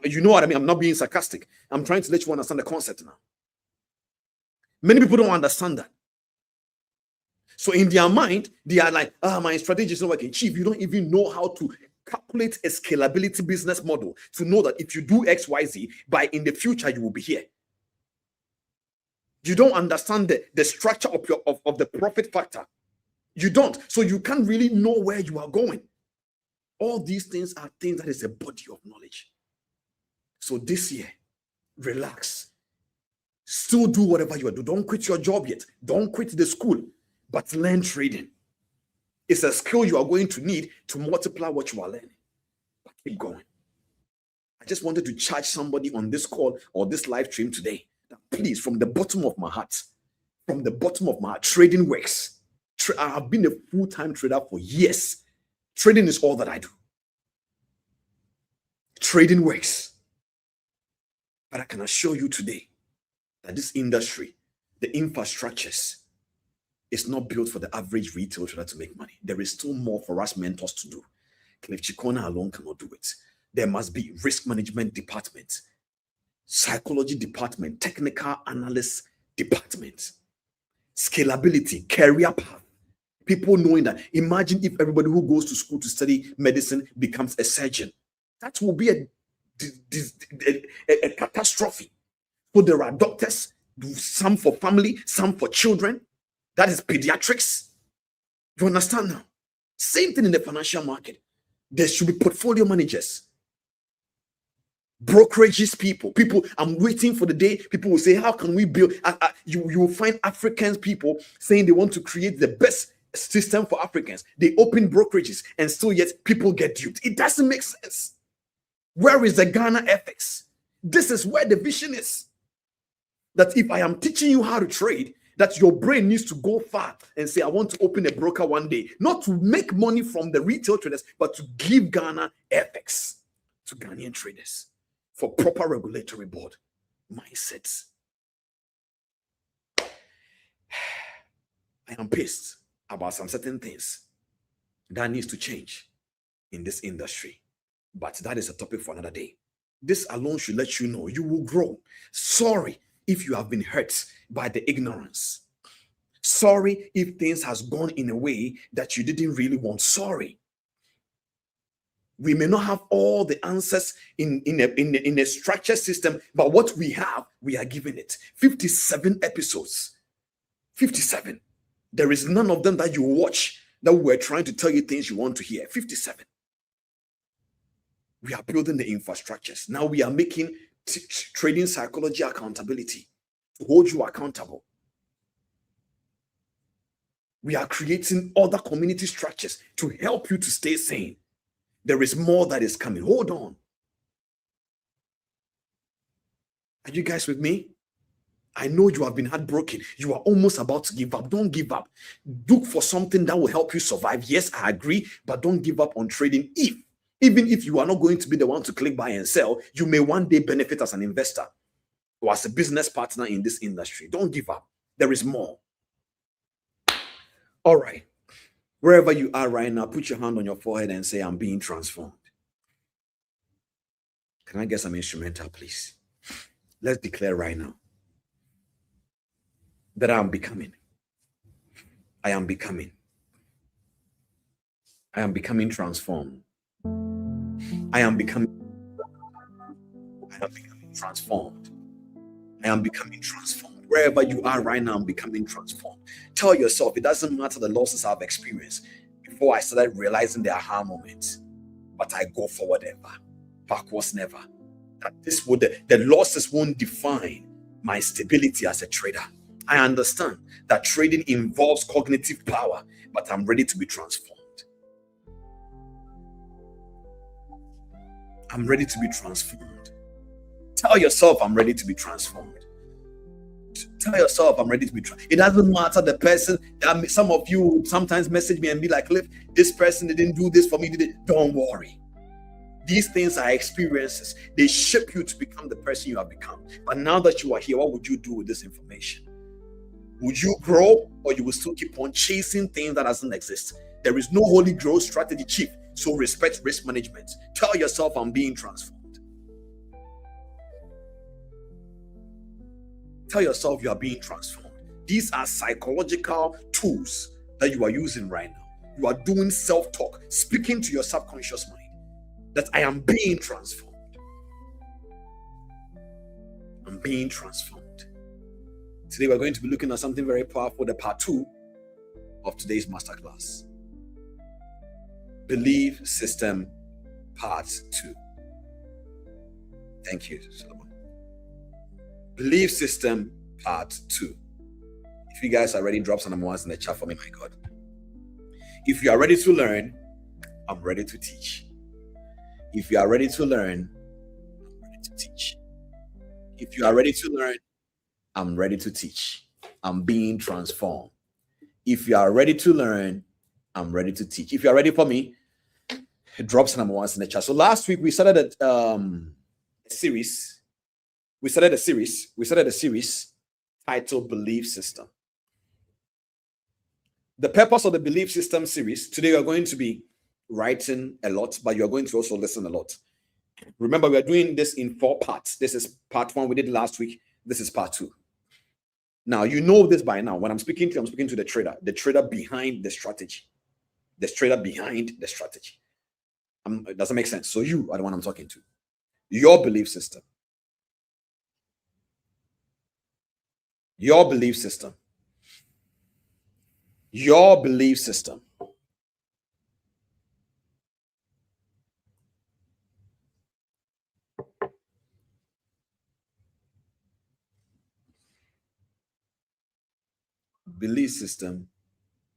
You know what I mean? I'm not being sarcastic. I'm trying to let you understand the concept now. Many people don't understand that. So in their mind, they are like, my strategy is not working. Chief, you don't even know how to calculate a scalability business model to know that if you do X, Y, Z, in the future, you will be here. You don't understand the structure of the profit factor. You don't. So you can't really know where you are going. All these things are things that is a body of knowledge. So this year, relax. Still do whatever you do. Don't quit your job yet. Don't quit the school, but learn trading. It's a skill you are going to need to multiply what you are learning. But keep going. I just wanted to charge somebody on this call or this live stream today that please, from the bottom of my heart, trading works. I have been a full-time trader for years. Trading is all that I do. Trading works. But I can assure you today that this industry, the infrastructures, is not built for the average retail trader to make money. There is still more for us mentors to do. Cheqona alone cannot do it. There must be risk management department, psychology department, technical analyst department, scalability, career path. People knowing that. Imagine if everybody who goes to school to study medicine becomes a surgeon. That will be a catastrophe. So there are doctors, some for family, some for children. That is pediatrics. You understand now? Same thing in the financial market. There should be portfolio managers, brokerages, people. I'm waiting for the day people will say, how can we build? You will find Africans people saying they want to create the best system for Africans. They open brokerages and still yet people get duped. It doesn't make sense. Where is the Ghana ethics? This is where the vision is. That if I am teaching you how to trade, that your brain needs to go far and say, I want to open a broker one day, not to make money from the retail traders, but to give Ghana ethics to Ghanaian traders for proper regulatory board mindsets. I am pissed about some certain things that needs to change in this industry, but that is a topic for another day. This alone should let you know you will grow. Sorry if you have been hurt by the ignorance. Sorry if things has gone in a way that you didn't really want. Sorry. We may not have all the answers in a structured system, but what we have, we are giving it. 57 episodes. 57. There is none of them that you watch that we're trying to tell you things you want to hear. 57. We are building the infrastructures. Now we are making trading psychology accountability to hold you accountable. We are creating other community structures to help you to stay sane. There is more that is coming. Hold on. Are you guys with me? I know you have been heartbroken. You are almost about to give up. Don't give up. Look for something that will help you survive. Yes, I agree, but don't give up on trading. Even if you are not going to be the one to click buy and sell, you may one day benefit as an investor or as a business partner in this industry. Don't give up. There is more. All right. Wherever you are right now, put your hand on your forehead and say, I'm being transformed. Can I get some instrumental, please? Let's declare right now that I am becoming. I am becoming. I am becoming transformed. I am becoming transformed. I am becoming transformed. Wherever you are right now, I'm becoming transformed. Tell yourself, it doesn't matter the losses I've experienced. Before I started realizing the aha moments, but I go forward ever, backwards never. That the losses won't define my stability as a trader. I understand that trading involves cognitive power, but I'm ready to be transformed. I'm ready to be transformed. Tell yourself, I'm ready to be transformed. Tell yourself, I'm ready to be transformed. It doesn't matter the person. Some of you sometimes message me and be like, Cliff, this person didn't do this for me. Don't worry. These things are experiences. They shape you to become the person you have become. But now that you are here, what would you do with this information? Would you grow, or you will still keep on chasing things that doesn't exist? There is no holy growth strategy, chief. So respect risk management. Tell yourself, I'm being transformed. Tell yourself you are being transformed. These are psychological tools that you are using right now. You are doing self-talk, speaking to your subconscious mind that I am being transformed. I'm being transformed. Today we're going to be looking at something very powerful, the part 2 of today's masterclass. Belief system part 2. Thank you, Solomon. Belief system part 2. If you guys are ready, drop some ones in the chat for me, my God. If you are ready to learn, I'm ready to teach. If you are ready to learn, I'm ready to teach. If you are ready to learn, I'm ready to teach. I'm being transformed. If you are ready to learn, I'm ready to teach. If you are ready for me, drop some ones in the chat. So last week we started a series. We started a series titled Belief System. The purpose of the Belief System series, today we are going to be writing a lot, but you are going to also listen a lot. Remember, we are doing this in 4 parts. This is part 1 we did last week. This is part 2. Now, you know this by now. When I'm speaking to the trader behind the strategy. The trader behind the strategy. It doesn't make sense. So you are the one I'm talking to. Your belief system. Your belief system. Your belief system. Belief system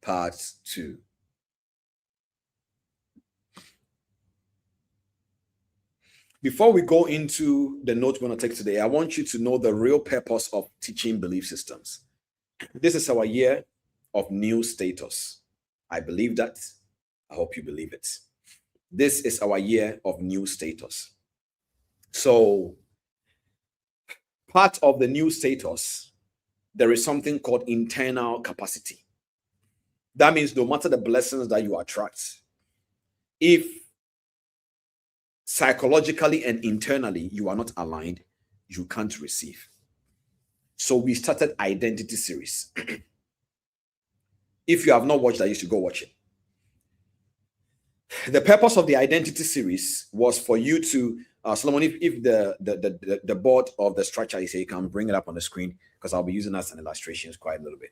part 2. Before we go into the note we're going to take today, I want you to know the real purpose of teaching belief systems. This is our year of new status. I believe that. I hope you believe it. This is our year of new status. So, part of the new status, there is something called internal capacity. That means no matter the blessings that you attract, if psychologically and internally you are not aligned, you can't receive. So we started identity series. If you have not watched that, you should go watch it. The purpose of the identity series was for you to Solomon, if the board of the structure is here, you can bring it up on the screen, because I'll be using that as an illustrations quite a little bit.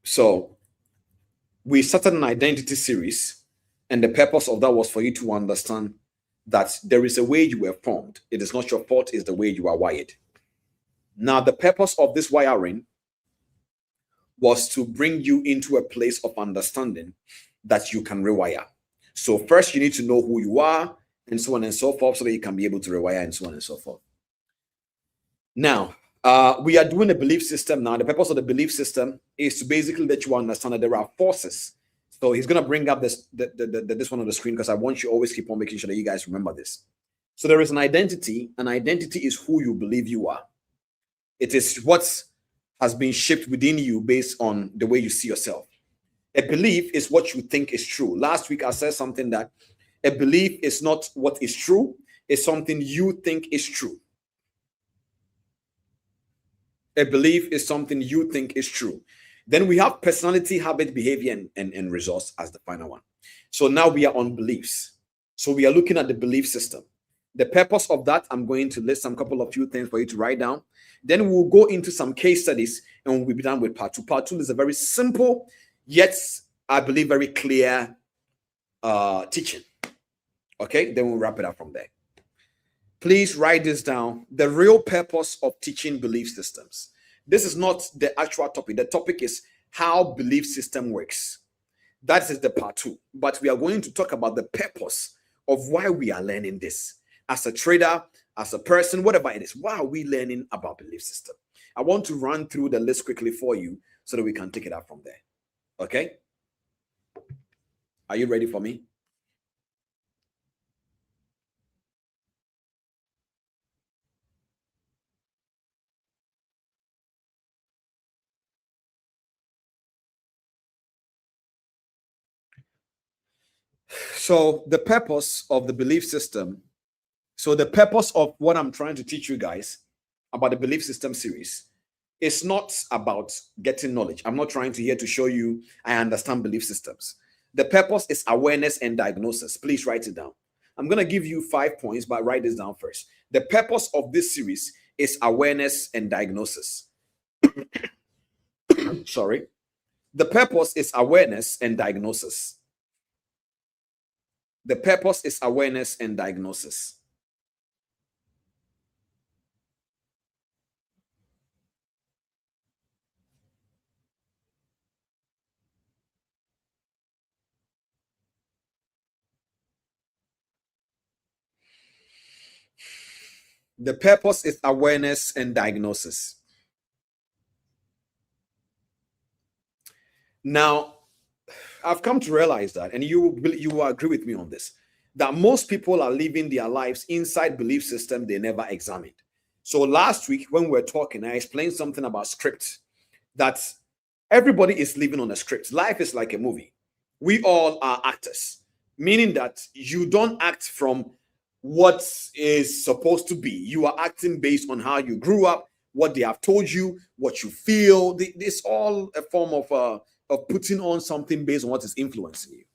So we started an identity series, and the purpose of that was for you to understand that there is a way you were formed. It is not your fault, it's the way you are wired. Now, the purpose of this wiring was to bring you into a place of understanding that you can rewire. So first you need to know who you are, and so on and so forth, so that you can be able to rewire, and so on and so forth. Now, we are doing a belief system now. The purpose of the belief system is to basically let you understand that there are forces. So he's going to bring up this one on the screen, because I want you always keep on making sure that you guys remember this. So there is an identity. An identity is who you believe you are. It is what has been shaped within you based on the way you see yourself. A belief is what you think is true. Last week I said something that a belief is not what is true, it's something you think is true. A belief is something you think is true. Then we have personality, habit, behavior, and results as the final one. So now we are on beliefs. So we are looking at the belief system. The purpose of that, I'm going to list some couple of few things for you to write down. Then we'll go into some case studies, and we'll be done with part 2. Part 2 is a very simple, yet I believe very clear teaching. Okay, then we'll wrap it up from there. Please write this down. The real purpose of teaching belief systems. This is not the actual topic. The topic is how belief system works. That is the part 2. But we are going to talk about the purpose of why we are learning this. As a trader, as a person, whatever it is. Why are we learning about belief system? I want to run through the list quickly for you so that we can take it up from there. Okay? Are you ready for me? So the purpose of the belief system, so the purpose of what I'm trying to teach you guys about the belief system series is not about getting knowledge. I'm not trying to here to show you I understand belief systems. The purpose is awareness and diagnosis. Please write it down. I'm going to give you 5 points, but write this down first. The purpose of this series is awareness and diagnosis. Sorry. The purpose is awareness and diagnosis. The purpose is awareness and diagnosis. The purpose is awareness and diagnosis. Now, I've come to realize that, and you will agree with me on this, that most people are living their lives inside belief system they never examined. So last week when we were talking, I explained something about script, that everybody is living on a script. Life is like a movie. We all are actors, meaning that you don't act from what is supposed to be. You are acting based on how you grew up, what they have told you, what you feel. It's all a form of putting on something based on what is influencing you.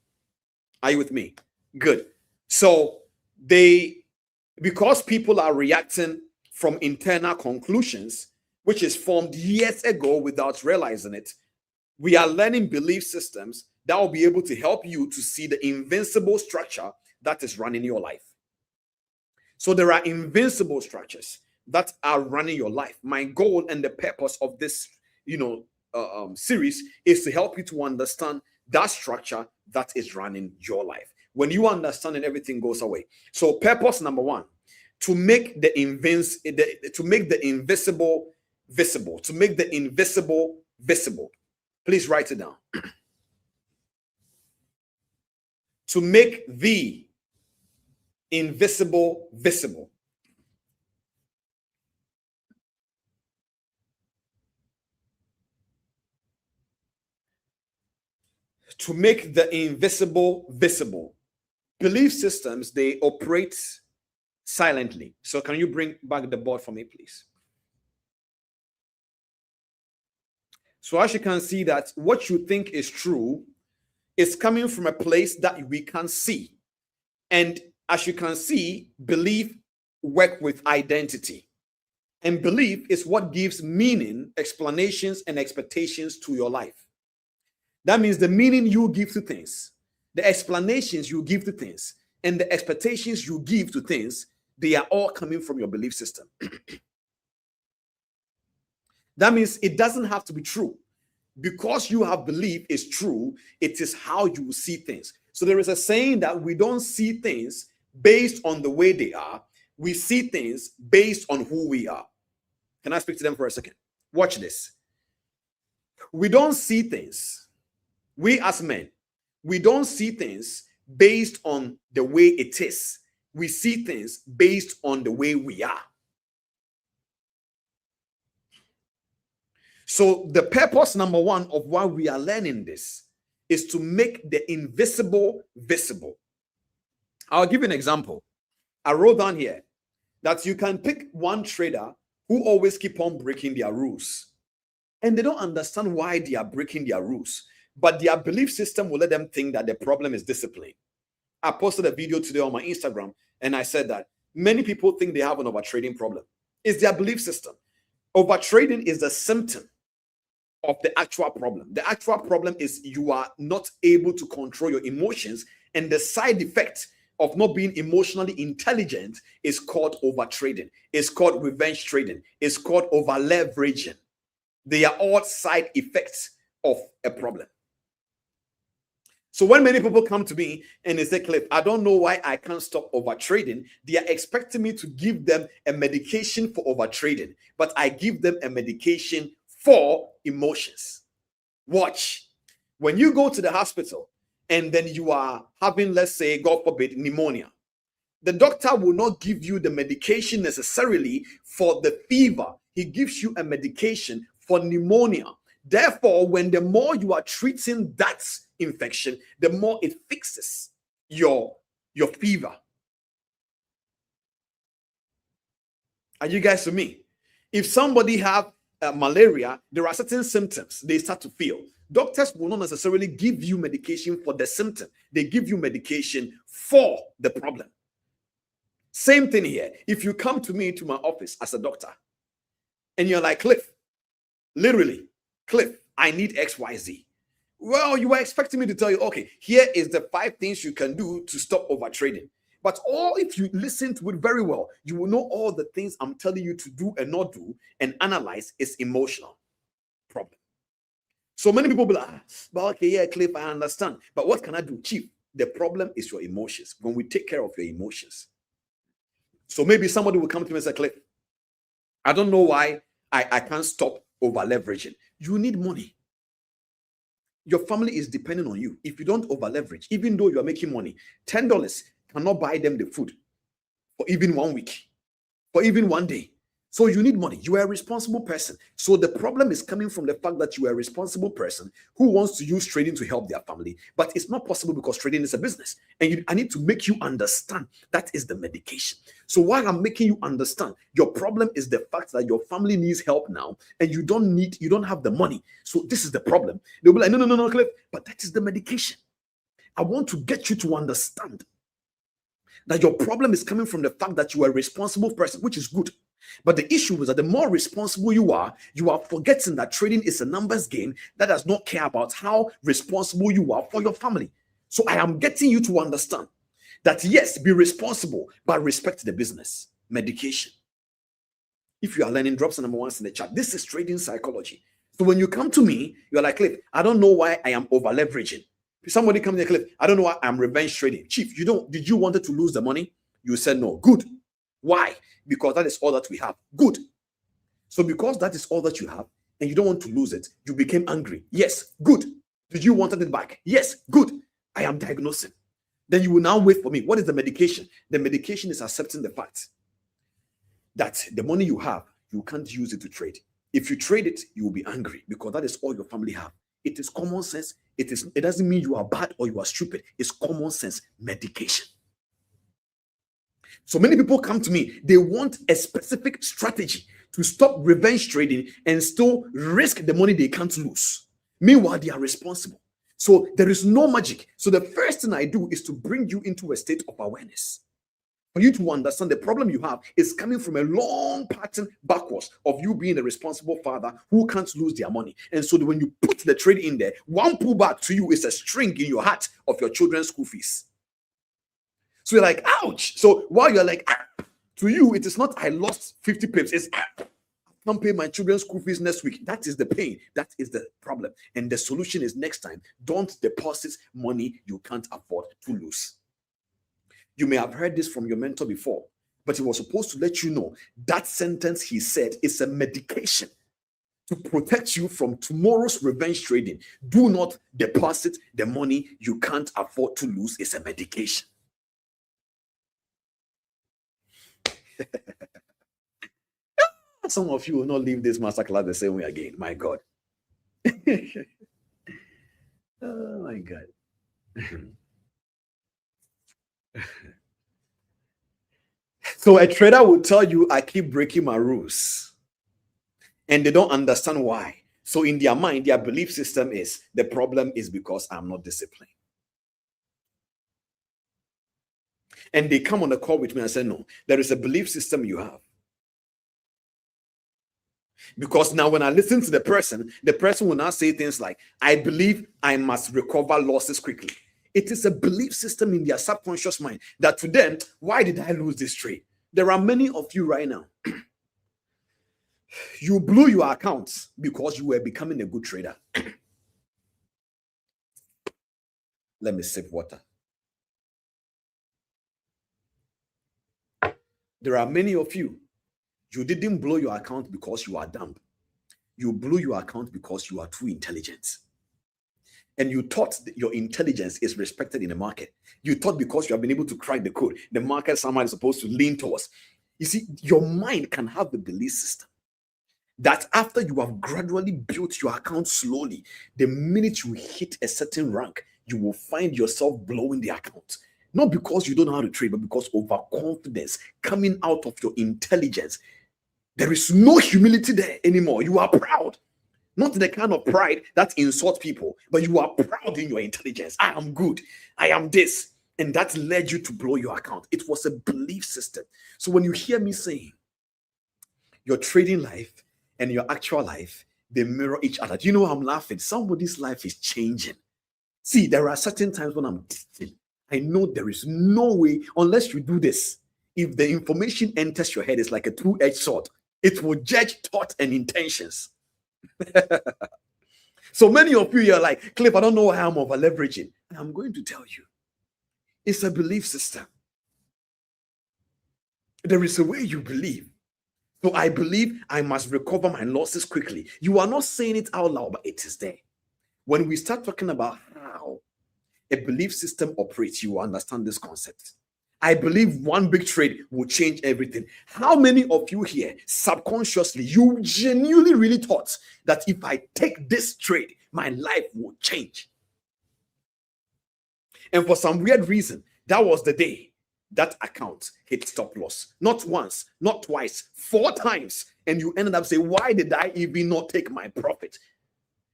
Are you with me? Good. So because people are reacting from internal conclusions, which is formed years ago without realizing it, we are learning belief systems that will be able to help you to see the invincible structure that is running your life. So there are invincible structures that are running your life. My goal and the purpose of this, series is to help you to understand that structure that is running your life. When you understand it, everything goes away. So purpose number 1, to make the invisible visible, to make the invisible visible. Please write it down. To make the invisible visible. To make the invisible visible. Belief systems, they operate silently. So can you bring back the board for me, please? So as you can see, that what you think is true is coming from a place that we can't see. And as you can see, belief work with identity. And belief is what gives meaning, explanations, and expectations to your life. That means the meaning you give to things, the explanations you give to things, and the expectations you give to things, they are all coming from your belief system. That means it doesn't have to be true. Because you have belief is true, it is how you see things. So there is a saying that we don't see things based on the way they are. We see things based on who we are. Can I speak to them for a second? Watch this. We don't see things. We as men, we don't see things based on the way it is. We see things based on the way we are. So the purpose number 1 of why we are learning this is to make the invisible visible. I'll give you an example. I wrote down here that you can pick one trader who always keep on breaking their rules. And they don't understand why they are breaking their rules. But their belief system will let them think that the problem is discipline. I posted a video today on my Instagram and I said that many people think they have an overtrading problem. It's their belief system. Overtrading is the symptom of the actual problem. The actual problem is you are not able to control your emotions, and the side effect of not being emotionally intelligent is called overtrading. It's called revenge trading. It's called over leveraging. They are all side effects of a problem. So when many people come to me and they say, Cliff, I don't know why I can't stop over trading, they are expecting me to give them a medication for over trading, but I give them a medication for emotions. Watch. When you go to the hospital and then you are having, let's say, God forbid, pneumonia, the doctor will not give you the medication necessarily for the fever. He gives you a medication for pneumonia. Therefore, when the more you are treating that infection, the more it fixes your fever. Are you guys with me? If somebody have malaria, there are certain symptoms they start to feel. Doctors will not necessarily give you medication for the symptom. They give you medication for the problem. Same thing here. If you come to me to my office as a doctor and you're like, Cliff, literally, Cliff, I need XYZ. Well, you are expecting me to tell you, okay, here is the 5 things you can do to stop over trading. But if you listen to it very well, you will know all the things I'm telling you to do and not do and analyze is emotional problem. So many people be like, but okay, yeah, Cliff, I understand. But what can I do? Chief, the problem is your emotions. When we take care of your emotions. So maybe somebody will come to me and say, Cliff, I don't know why I can't stop over leveraging. You need money. Your family is depending on you. If you don't over leverage, even though you are making money, $10 cannot buy them the food for even 1 week, for even 1 day. So you need money. You are a responsible person. So the problem is coming from the fact that you are a responsible person who wants to use trading to help their family. But it's not possible because trading is a business. And I need to make you understand that is the medication. So while I'm making you understand, your problem is the fact that your family needs help now and you don't have the money. So this is the problem. They'll be like, no, Cliff, but that is the medication. I want to get you to understand that your problem is coming from the fact that you are a responsible person, which is good. But the issue is that the more responsible you are forgetting that trading is a numbers game that does not care about how responsible you are for your family. So I am getting you to understand that yes, be responsible, but respect the business. Medication. If you are learning, drop some number ones in the chat. This is trading psychology. So when you come to me, you're like, Cliff, I don't know why I am over leveraging. Somebody comes to Cliff, I don't know why I'm revenge trading. Chief, did you wanted to lose the money? You said no. Good. Why? Because that is all that we have. Good. So because that is all that you have and you don't want to lose it, you became angry. Yes. Good. Did you want it back? Yes. Good. I am diagnosing. Then you will now wait for me. What is the medication? The medication is accepting the fact that the money you have, you can't use it to trade. If you trade it, you will be angry because that is all your family have. It is common sense. It doesn't mean you are bad or you are stupid. It's common sense medication. So many people come to me, they want a specific strategy to stop revenge trading and still risk the money they can't lose. Meanwhile, they are responsible. So there is no magic. So the first thing I do is to bring you into a state of awareness. For you to understand the problem you have is coming from a long pattern backwards of you being a responsible father who can't lose their money. And so when you put the trade in there, one pullback to you is a string in your heart of your children's school fees. So you're like, ouch. So while you're like, to you, it is not I lost 50 pips. It's I can't pay my children's school fees next week. That is the pain. That is the problem. And the solution is next time, don't deposit money you can't afford to lose. You may have heard this from your mentor before, but he was supposed to let you know that sentence he said is a medication to protect you from tomorrow's revenge trading. Do not deposit the money you can't afford to lose. It's a medication. Some of you will not leave this masterclass the same way again. My God. Oh my God. So a trader will tell you, I keep breaking my rules. And they don't understand why. So in their mind, their belief system is, the problem is because I'm not disciplined. And they come on a call with me and say, no, there is a belief system you have. Because now when I listen to the person will now say things like, I believe I must recover losses quickly. It is a belief system in their subconscious mind that to them, why did I lose this trade? There are many of you right now. You blew your accounts because you were becoming a good trader. Let me sip water. There are many of you. You didn't blow your account because you are dumb. You blew your account because you are too intelligent. And you thought your intelligence is respected in the market. You thought because you have been able to crack the code, the market somehow is supposed to lean towards. You see, your mind can have the belief system that after you have gradually built your account slowly, the minute you hit a certain rank, you will find yourself blowing the account. Not because you don't know how to trade, but because overconfidence coming out of your intelligence. There is no humility there anymore. You are proud. Not the kind of pride that insults people, but you are proud in your intelligence. I am good. I am this. And that led you to blow your account. It was a belief system. So when you hear me saying your trading life and your actual life, they mirror each other. Do you know I'm laughing? Somebody's life is changing. See, there are certain times when I'm teaching. I know there is no way, unless you do this, if the information enters your head, it's like a two-edged sword. It will judge thought and intentions. So many of you are like, Cliff, I don't know why I'm over leveraging. I'm going to tell you, it's a belief system. There is a way you believe. So I believe I must recover my losses quickly. You are not saying it out loud, but it is there. When we start talking about how a belief system operates, you will understand this concept. I believe one big trade will change everything. How many of you here, subconsciously, you genuinely really thought that if I take this trade, my life will change? And for some weird reason, that was the day that account hit stop loss. Not once, not twice, 4 times. And you ended up saying, why did I even not take my profit?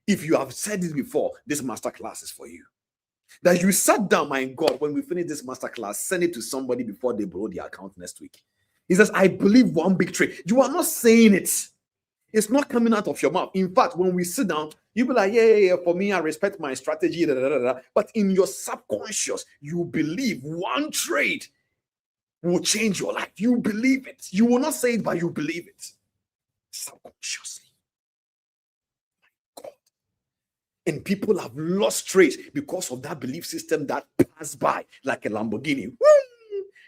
If you have said it before, this masterclass is for you. That you sat down, my God, when we finish this masterclass, send it to somebody before they blow the account next week. He says, I believe one big trade. You are not saying it. It's not coming out of your mouth. In fact, when we sit down, you'll be like, yeah, for me, I respect my strategy. But in your subconscious, you believe one trade will change your life. You believe it. You will not say it, but you believe it. Subconsciously. And people have lost trades because of that belief system that passed by like a Lamborghini.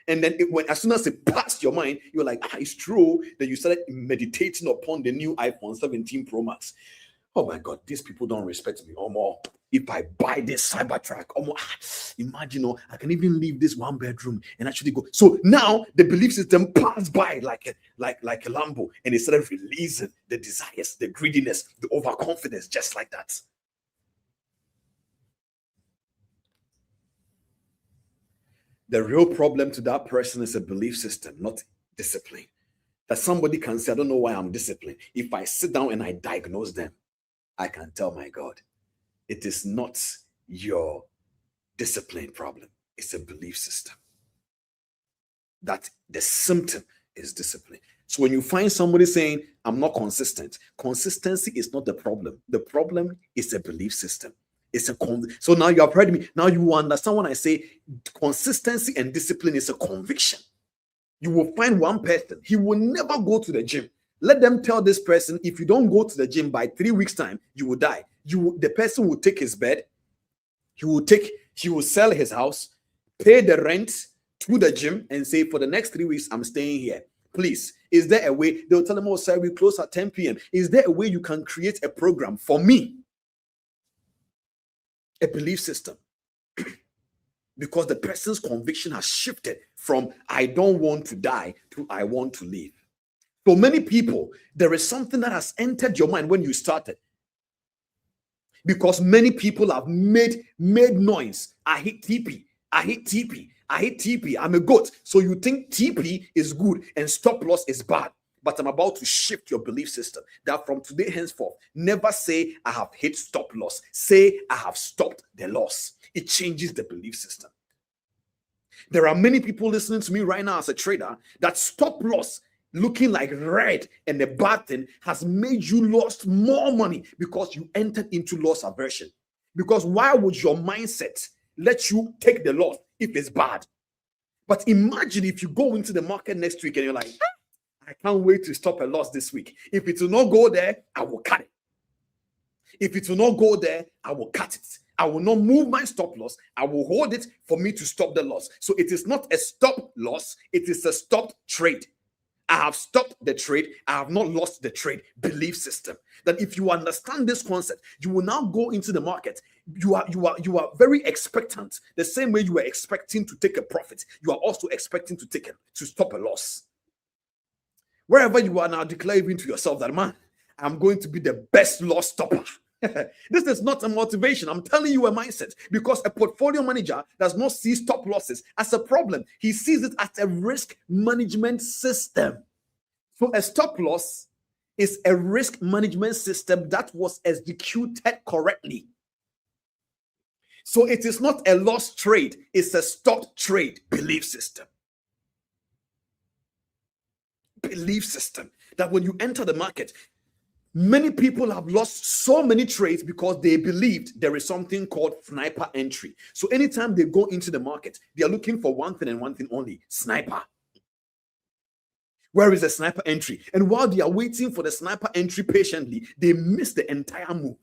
And then as soon as it passed your mind, you're like, it's true. Then you started meditating upon the new iPhone 17 Pro Max. Oh my God, these people don't respect me or more. If I buy this Cybertruck, imagine, I can even leave this 1 bedroom and actually go. So now the belief system passed by like a Lambo, and it started releasing the desires, the greediness, the overconfidence, just like that. The real problem to that person is a belief system, not discipline. That somebody can say, I don't know why I'm disciplined. If I sit down and I diagnose them, I can tell my God, it is not your discipline problem. It's a belief system. That the symptom is discipline. So when you find somebody saying, I'm not consistent, consistency is not the problem. The problem is a belief system. So now you have heard me. Now you understand when I say consistency and discipline is a conviction. You will find one person, he will never go to the gym. Let them tell this person, if you don't go to the gym by 3 weeks' time, you will die. The person will take his bed, he will sell his house, pay the rent to the gym, and say, for the next 3 weeks, I'm staying here. Please, is there a way? They'll tell him, oh, sir, we close at 10 p.m. Is there a way you can create a program for me? A belief system. Because the person's conviction has shifted from I don't want to die to I want to live. For many people, there is something that has entered your mind when you started. Because many people have made noise. I hate TP. I hate TP. I hate TP. I'm a goat. So you think TP is good and stop loss is bad. But I'm about to shift your belief system that from today henceforth, never say I have hit stop loss. Say I have stopped the loss. It changes the belief system. There are many people listening to me right now as a trader that stop loss looking like red and the bad thing has made you lost more money because you entered into loss aversion. Because why would your mindset let you take the loss if it's bad? But imagine if you go into the market next week and you're like, I can't wait to stop a loss this week. If it will not go there, I will cut it. If it will not go there, I will cut it. I will not move my stop loss. I will hold it for me to stop the loss. So it is not a stop loss, it is a stopped trade. I have stopped the trade. I have not lost the trade. Belief system. That if you understand this concept, you will now go into the market. You are very expectant. The same way you were expecting to take a profit, you are also expecting to stop a loss. Wherever you are now, declare even to yourself that, man, I'm going to be the best loss stopper. This is not a motivation. I'm telling you a mindset, because a portfolio manager does not see stop losses as a problem. He sees it as a risk management system. So a stop loss is a risk management system that was executed correctly. So it is not a loss trade, it's a stopped trade. Belief system. Belief system that when you enter the market, many people have lost so many trades because they believed there is something called sniper entry. So anytime they go into the market, they are looking for one thing and one thing only: sniper. Where is the sniper entry? And while they are waiting for the sniper entry patiently, they miss the entire move.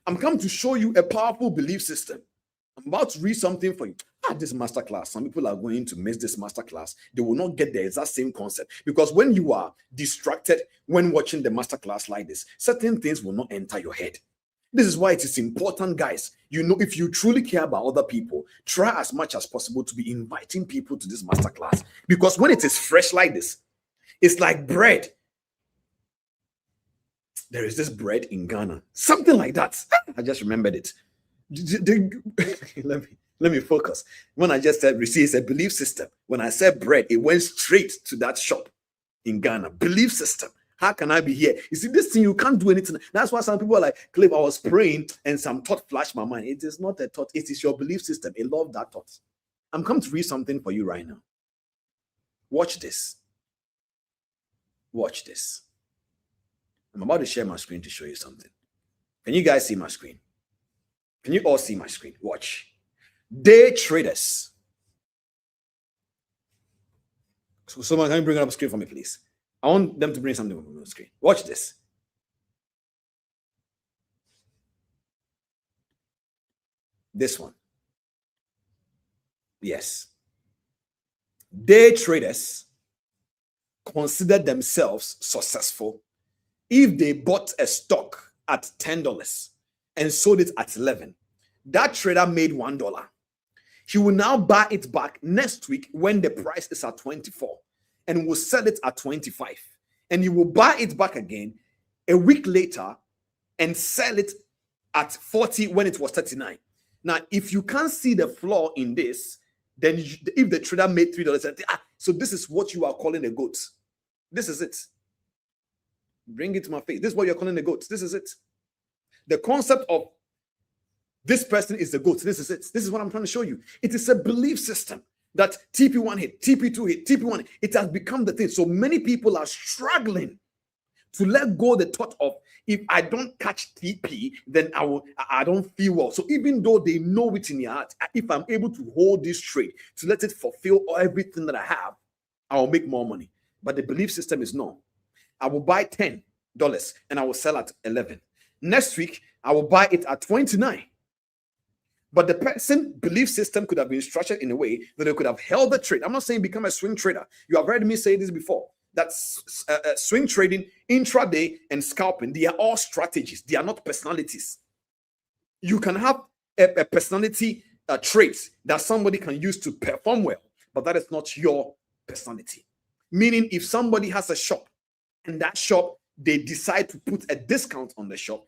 I'm come to show you a powerful belief system. I'm about to read something for you. This masterclass, some people are going to miss this masterclass. They will not get the exact same concept, because when you are distracted when watching the masterclass like this, certain things will not enter your head. This is why it is important, guys. You know, if you truly care about other people, try as much as possible to be inviting people to this masterclass, because when it is fresh like this, it's like bread. There is this bread in Ghana, something like that. I just remembered it. Let me focus. When I just said receive, it's a belief system. When I said bread, it went straight to that shop in Ghana. Belief system. How can I be here? You see, this thing, you can't do anything. That's why some people are like, Cliff, I was praying and some thought flashed my mind. It is not a thought. It is your belief system. I love that thought. I'm come to read something for you right now. Watch this. Watch this. I'm about to share my screen to show you something. Can you guys see my screen? Can you all see my screen? Watch. Day traders. So someone, can you bring it up the screen for me, please? I want them to bring something on the screen. Watch this. This one. Yes. Day traders consider themselves successful if they bought a stock at $10 and sold it at 11. That trader made $1. He will now buy it back next week when the price is at 24 and will sell it at 25. And he will buy it back again a week later and sell it at 40 when it was 39. Now, if you can't see the flaw in this, then if the trader made $3, so this is what you are calling a goat. This is it. Bring it to my face. This is what you're calling a goat. This is it. The concept of this person is the goat. This is it. This is what I'm trying to show you. It is a belief system that TP1 hit, TP2 hit, TP1 hit. It has become the thing. So many people are struggling to let go the thought of, if I don't catch TP, then I don't feel well. So even though they know it in their heart, if I'm able to hold this trade, to let it fulfill everything that I have, I will make more money. But the belief system is no. I will buy $10 and I will sell at 11. Next week, I will buy it at 29. But the person belief system could have been structured in a way that they could have held the trade. I'm not saying become a swing trader. You have heard me say this before. That's swing trading, intraday, and scalping. They are all strategies. They are not personalities. You can have a personality traits that somebody can use to perform well, but that is not your personality. Meaning, if somebody has a shop and that shop, they decide to put a discount on the shop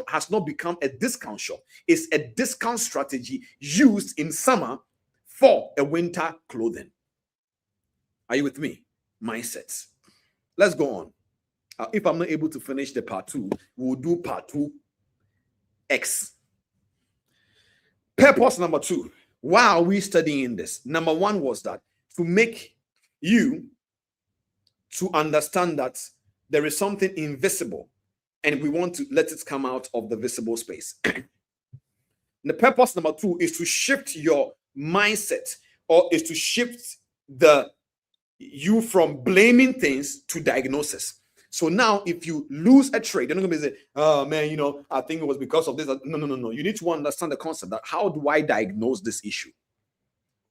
has not become a discount shop. It's a discount strategy used in summer for a winter clothing. Are you with me? Mindsets. Let's go on. If I'm not able to finish the part 2, we'll do part 2X. Purpose number 2. Why are we studying this? Number 1 was that to make you to understand that there is something invisible and we want to let it come out of the visible space. The purpose number 2 is to shift your mindset, or is to shift you from blaming things to diagnosis. So now if you lose a trade, you're not going to be saying, oh man, I think it was because of this. No. You need to understand the concept that how do I diagnose this issue?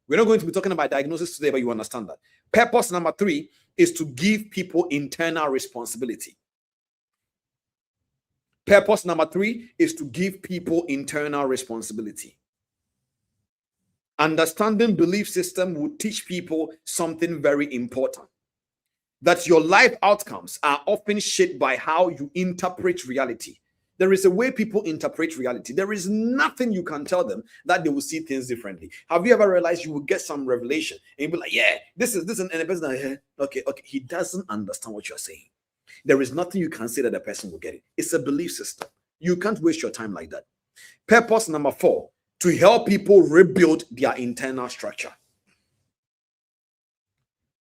We're not going to be talking about diagnosis today, but you understand that. Purpose number 3 is to give people internal responsibility. Purpose number 3 is to give people internal responsibility. Understanding belief system will teach people something very important. That your life outcomes are often shaped by how you interpret reality. There is a way people interpret reality. There is nothing you can tell them that they will see things differently. Have you ever realized you will get some revelation and you'll be like, yeah, this, and the person like, okay, he doesn't understand what you're saying. There is nothing you can say that the person will get it. It's a belief system. You can't waste your time like that. Purpose number 4, to help people rebuild their internal structure.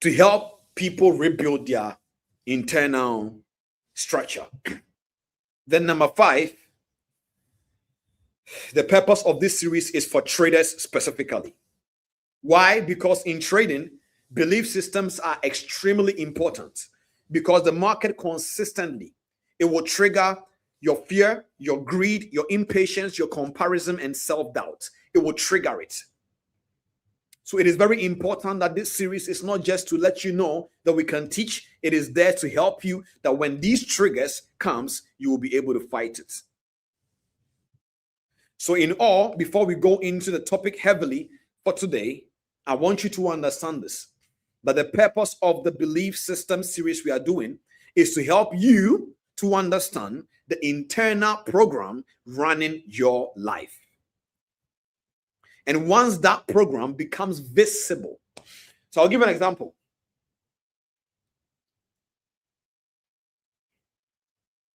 To help people rebuild their internal structure. Then number 5, the purpose of this series is for traders specifically. Why? Because in trading, belief systems are extremely important because the market consistently, it will trigger your fear, your greed, your impatience, your comparison, and self-doubt. It will trigger it. So it is very important that this series is not just to let you know that we can teach. It is there to help you that when these triggers comes, you will be able to fight it. So in all, before we go into the topic heavily for today, I want you to understand this, that the purpose of the belief system series we are doing is to help you to understand the internal program running your life. And once that program becomes visible, so I'll give an example.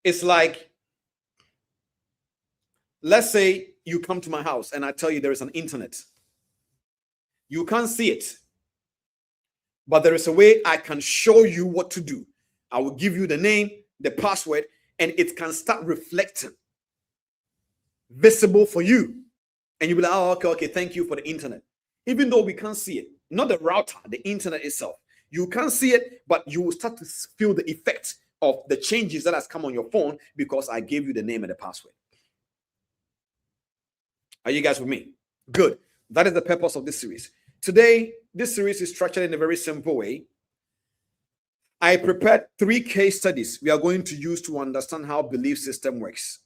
It's like, let's say you come to my house and I tell you there is an internet. You can't see it, but there is a way I can show you what to do. I will give you the name, the password, and it can start reflecting, visible for you. And you'll be like, oh, okay, thank you for the internet. Even though we can't see it, not the router, the internet itself. You can't see it, but you will start to feel the effect of the changes that has come on your phone because I gave you the name and the password. Are you guys with me? Good. That is the purpose of this series. Today, this series is structured in a very simple way. I prepared 3 case studies we are going to use to understand how belief system works.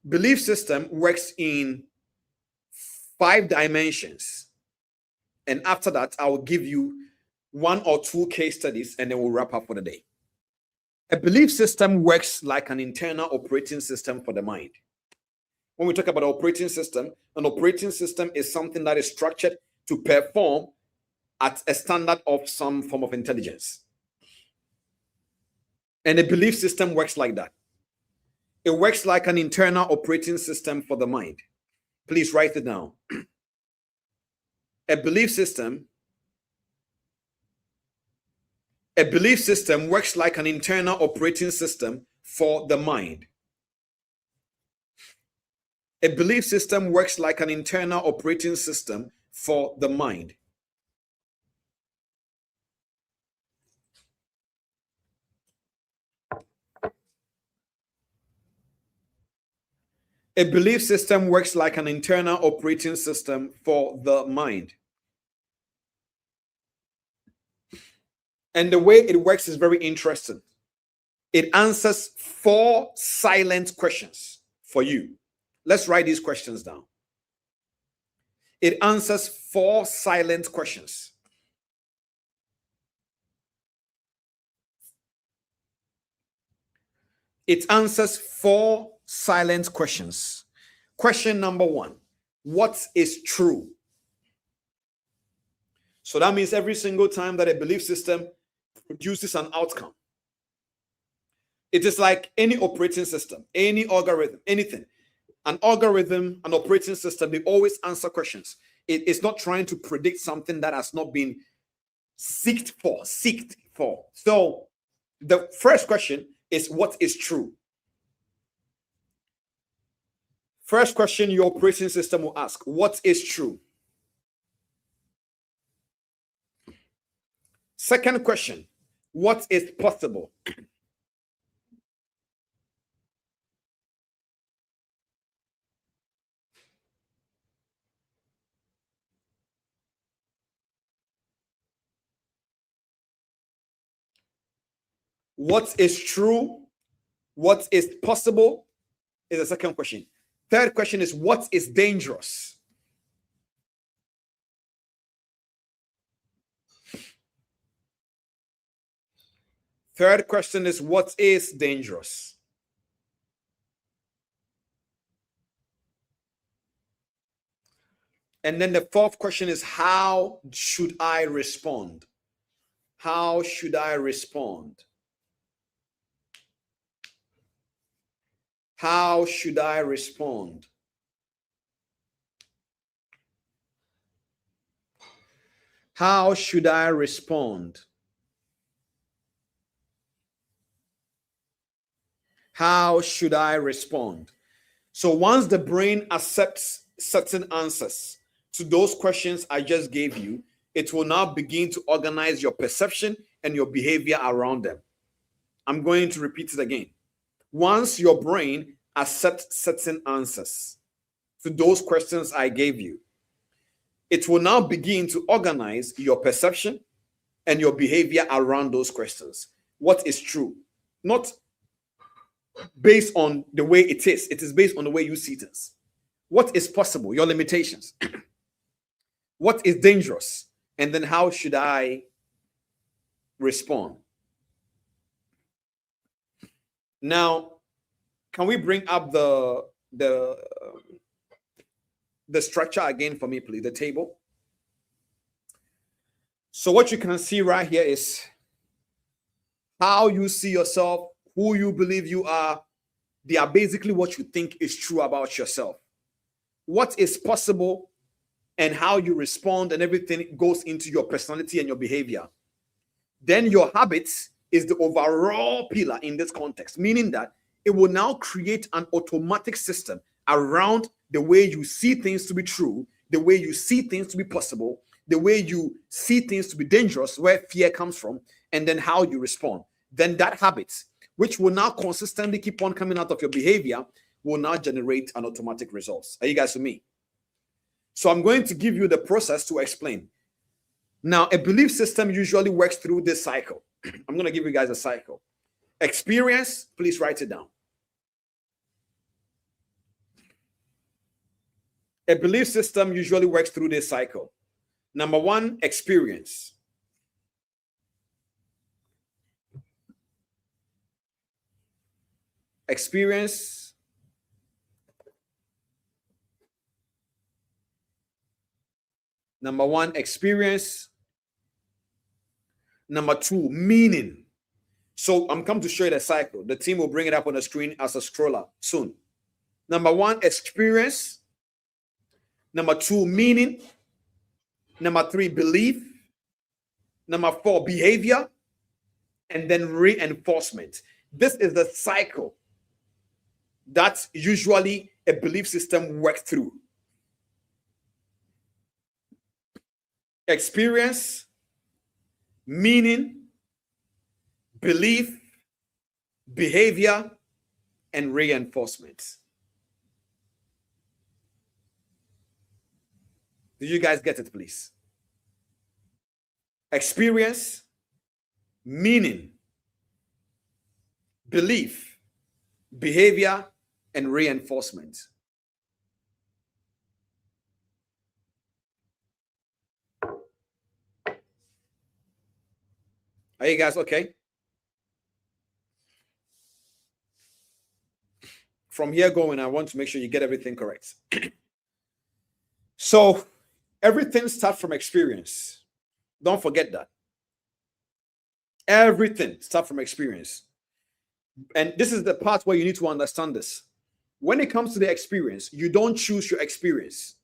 Belief system works in 5 dimensions. And after that, I will give you 1 or 2 case studies and then we'll wrap up for the day. A belief system works like an internal operating system for the mind. When we talk about an operating system is something that is structured to perform at a standard of some form of intelligence. And a belief system works like that. It works like an internal operating system for the mind. Please write it down. A belief system works like an internal operating system for the mind. A belief system works like an internal operating system for the mind. A belief system works like an internal operating system for the mind. And the way it works is very interesting. It answers 4 silent questions for you. Let's write these questions down. It answers 4 silent questions. It answers 4 silent questions. Question number 1, what is true? So that means every single time that a belief system produces an outcome, it is like any operating system, any algorithm, anything. An algorithm, an operating system, they always answer questions. It is not trying to predict something that has not been seeked for. So the first question is, what is true? First question your operating system will ask, what is true? Second question, What is possible? What is true? What is possible is the second question. Third question is what is dangerous? Third question is what is dangerous? And then the fourth question is how should I respond? How should I respond? How should I respond? How should I respond? How should I respond? So once the brain accepts certain answers to those questions I just gave you, it will now begin to organize your perception and your behavior around them. I'm going to repeat it again. Once your brain accepts certain answers to those questions I gave you, it will now begin to organize your perception and your behavior around those questions. What is true? Not based on the way it is based on the way you see things. What is possible? Your limitations. What is dangerous? And then how should I respond? Now, can we bring up the structure again for me, please? The table. So what you can see right here is how you see yourself, who you believe you are. They are basically what you think is true about yourself. What is possible and how you respond and everything goes into your personality and your behavior. Then your habits is the overall pillar in this context, meaning that it will now create an automatic system around the way you see things to be true, the way you see things to be possible, the way you see things to be dangerous, where fear comes from, and then how you respond. Then that habit, which will now consistently keep on coming out of your behavior, will now generate an automatic results. Are you guys with me? So I'm going to give you the process to explain. Now, a belief system usually works through this cycle. I'm going to give you guys a cycle. Experience, please write it down. A belief system usually works through this cycle. Number one, experience. Experience. Number one, experience. Number two, meaning. So I'm come to show you the cycle. The team will bring it up on the screen as a scroller soon. Number one, experience. Number two, meaning. Number three, belief. Number four, behavior. And then reinforcement. This is the cycle that usually a belief system works through. Experience, meaning, belief, behavior, and reinforcement. Did you guys get it, please? Experience, meaning, belief, behavior, and reinforcement. Are you guys okay? From here going, I want to make sure you get everything correct. So everything starts from experience. Don't forget that. Everything starts from experience. And this is the part where you need to understand this. When it comes to the experience, you don't choose your experience.